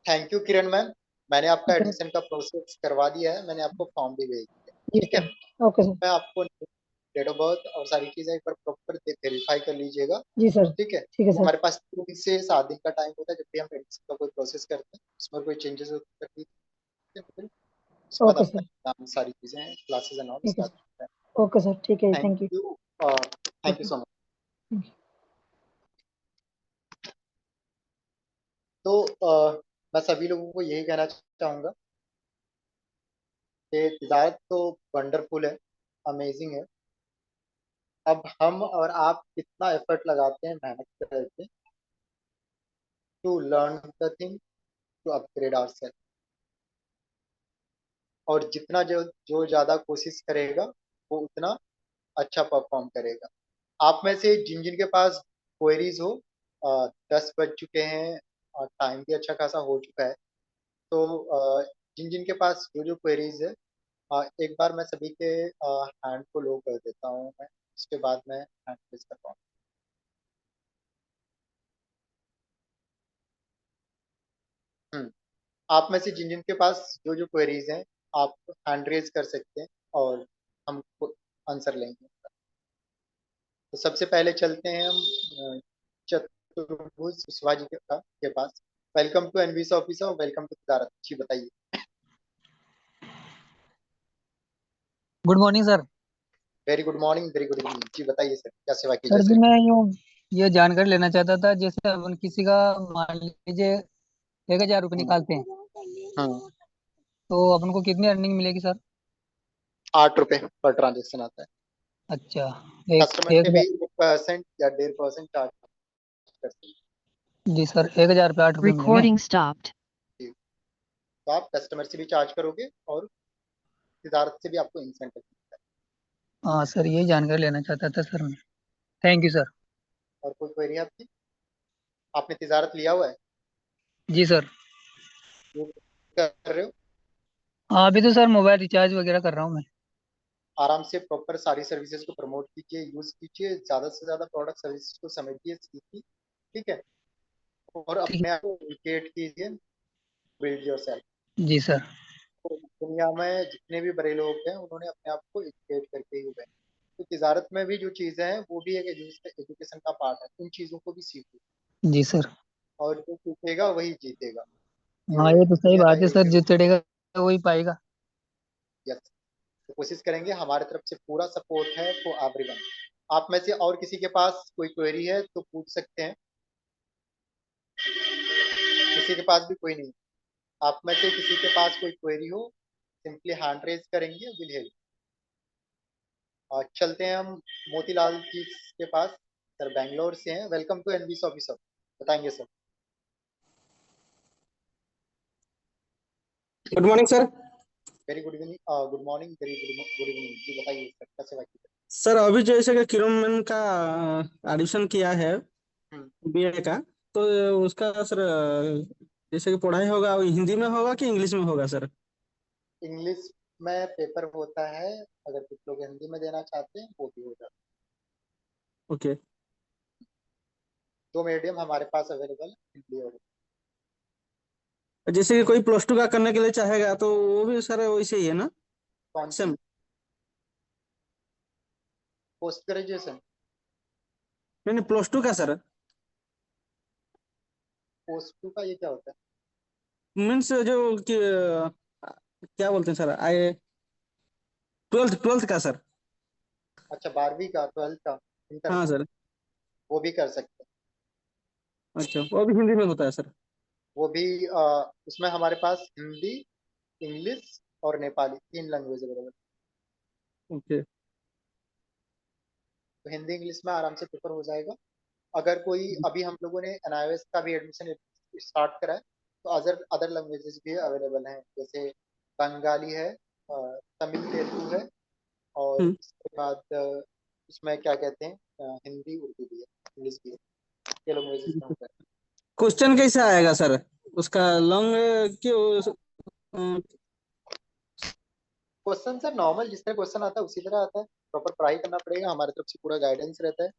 थैंक यू किरण मैम, मैंने आपका ठीक है एडमिशन का प्रोसेस करवा दिया है, मैंने आपको फॉर्म भी भेज दिया। जी ठीक है, सर। Okay sir. मैं आपको डेट ऑफ बर्थ और सारी चीजें एक बार प्रॉपर वेरीफाई कर लीजिएगा। जी सर। ठीक है, ठीक है तो सर। हमारे पास 3 से 7 दिन का टाइम होता है जब भी हम एडमिशन का कोई प्रोसेस करते हैं। उसमें कोई चेंजेस कर दीजिए, फिर उसके बाद ओके आपका सर। एग्जाम, सारी चीजें, क्लासेस एंड ऑल ठीक है स्टार्ट सर। होता है। ओके सर, ठीक है, thank thank you. You, thank you okay. So much. Thank you. तो मैं सभी लोगों को यही कहना चाहूंगा कि तिजारत तो वंडरफुल है, अमेजिंग है। अब हम और आप कितना एफर्ट लगाते हैं, मेहनत करते हैं to learn the thing, to upgrade ourselves. और जितना जो ज्यादा कोशिश करेगा वो उतना अच्छा परफॉर्म करेगा। आप में से जिन जिन के पास क्वेरीज हो, 10 बज चुके हैं और टाइम भी अच्छा खासा हो चुका है। तो जिन जिन के पास जो जो क्वेरीज है, एक बार मैं सभी के हैंड को लो कर देता हूँ मैं, उसके बाद मैं हैंड रेज करता हूँ। आप में से जिन जिन के पास जो जो क्वेरीज हैं, आप हैंड रेज कर सकते हैं और हम आंसर लेंगे। तो सबसे पहले चलते हैं हम चतुर्भुज कुशवाहा जी के पास। Welcome to NVS officer, welcome to Tijarat ji, बताइए। Good morning sir. Very good morning, very good evening ji, बताइए सर, क्या सेवा की जा सर जी सकती मैं यूँ ये जानकारी लेना चाहता था, जैसे अपन किसी का मान लीजिए 1,000 रुपये है? निकालते हैं हाँ, तो अपन को कितनी अर्निंग मिलेगी सर? 8 रुपए पर ट्रांजेक्शन आता है। अच्छा। एक कस्टमर एक से भी 1% या 1.5% चार्ज करते हैं जी सर, 1,000 रुपये 8 रुपये मिलेंगे। Recording stopped. जी। तो आप कस्टमर से भी चार्ज करोगे और तिजारत से भी आपको इंसेंटिव मिलता हाँ सर, यही जानकारी लेना चाहता था सर मैं। Thank you sir. है। और कोई क्वेरी है आपकी? आपने तिजारत लिया हुआ है, जी सर। वो कर रहे हो? हाँ अभी तो सर मोबाइल रिचार्ज वगैरह कर रहा हूँ मैं। आराम से प्रॉपर सारी सर्विसेज को प्रमोट कीजिए, यूज कीजिए, ज्यादा से ज्यादा प्रोडक्ट सर्विसेज को समझिए, सीखिए। ठीक है, और ठीक अपने आप को एजुकेट कीजिए, बिल्ड योरसेल्फ। जी सर। तो दुनिया में जितने भी बड़े लोग हैं उन्होंने अपने आप को एजुकेट करके ही हुए हैं। तो तिजारत में भी जो चीजें हैं वो भी एक एजुकेशन का पार्ट है, उन चीजों को भी सीखो। जी सर। और जो सीखेगा वही जीतेगा। हाँ ये ये तो सही दुनिया का बात है एक, सर, जो चढ़ेगा वही पाएगा। यस। तो कोशिश करेंगे, हमारे तरफ से पूरा सपोर्ट है फॉर एवरीवन। आप में से और किसी के पास कोई क्वेरी है तो पूछ सकते हैं। किसी के पास भी कोई नहीं, आप में से किसी के पास कोई क्वेरी हो, सिंपली हैंड रेज करेंगे, विल हेल्प। चलते हैं हम मोतीलाल जी के पास। सर बैंगलोर से हैं, वेलकम टू एनवीस ऑफिसर, बताएंगे sir. Good morning sir. Very good evening, good morning, very good evening ji, बताइए सर, क्या सेवा की जाए? सर अभी जैसे कि किरण मैम का एडमिशन किया है, बीए का। तो उसका सर जैसे कि पढ़ाई होगा वो हिंदी में होगा कि इंग्लिश में होगा सर? इंग्लिश में पेपर होता है, अगर कुछ लोग हिंदी में देना चाहते हैं वो भी हो जाता ओके। है। दो मीडियम हमारे पास अवेलेबल है, हिंदी और जैसे कि कोई प्लस टू का करने के लिए चाहेगा तो वो भी सर वैसे ही है ना? कौन सी सेम। Post graduation. नहीं नहीं, प्लस टू का सर। पोस्ट टू का ये क्या होता है? मीन्स जो कि क्या बोलते हैं सर, आई ट्वेल्थ ट्वेल्थ का सर। अच्छा, 12वीं का, 12th का, इंटर हाँ का, सर। वो भी कर सकते हैं। अच्छा, वो भी हिंदी में होता है सर? वो भी उसमें हमारे पास हिंदी, इंग्लिश और नेपाली 3 लैंग्वेज अवेलेबल। ओके। तो हिंदी इंग्लिश में आराम से पेपर हो जाएगा। अगर कोई, अभी हम लोगों ने एनआईओएस का भी एडमिशन स्टार्ट करा है, तो अदर अदर लैंग्वेजेस भी अवेलेबल हैं, जैसे बंगाली है, तमिल तेलुगु है, और हम्म। इसके बाद उसमें क्या कहते हैं, हिंदी उर्दू भी है, इंग्लिश भी है, ये लैंग्वेजेस में होता है। क्वेश्चन कैसा आएगा सर उसका? लॉन्ग क्यों? क्वेश्चन सर नॉर्मल जिस तरह क्वेश्चन आता है उसी तरह आता है। प्रॉपर पढ़ाई करना पड़ेगा, हमारी तरफ से पूरा गाइडेंस रहता है।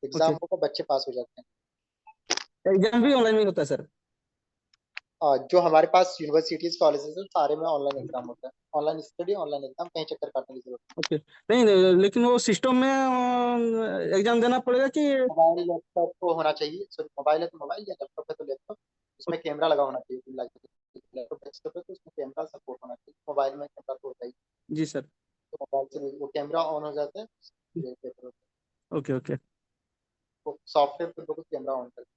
Exam okay. होगा, बच्चे पास हो जाते हैं। एग्जाम भी ऑनलाइन में होता है सर? जो हमारे पास यूनिवर्सिटीज कॉलेजेस है सारे में ऑनलाइन एग्जाम होता है। ऑनलाइन स्टडी, ऑनलाइन एग्जाम, कहीं चक्कर काटने की जरूरत ओके। नहीं नहीं, लेकिन वो सिस्टम में एग्जाम देना पड़ेगा कि? नहीं। मोबाइल लैपटॉप तो होना चाहिए, सॉरी मोबाइल है तो मोबाइल, या लैपटॉप है तो लैपटॉप। उसमें कैमरा लगा होना चाहिए, लैपटॉप डेस्कटॉप है तो उसमें कैमरा सपोर्ट होना चाहिए। मोबाइल में कैमरा तो होता ही, जी सर। तो मोबाइल से वो कैमरा ऑन हो जाता है, ये पेपर होता है। Okay okay. वो सॉफ्टवेयर पर कैमरा ऑन करता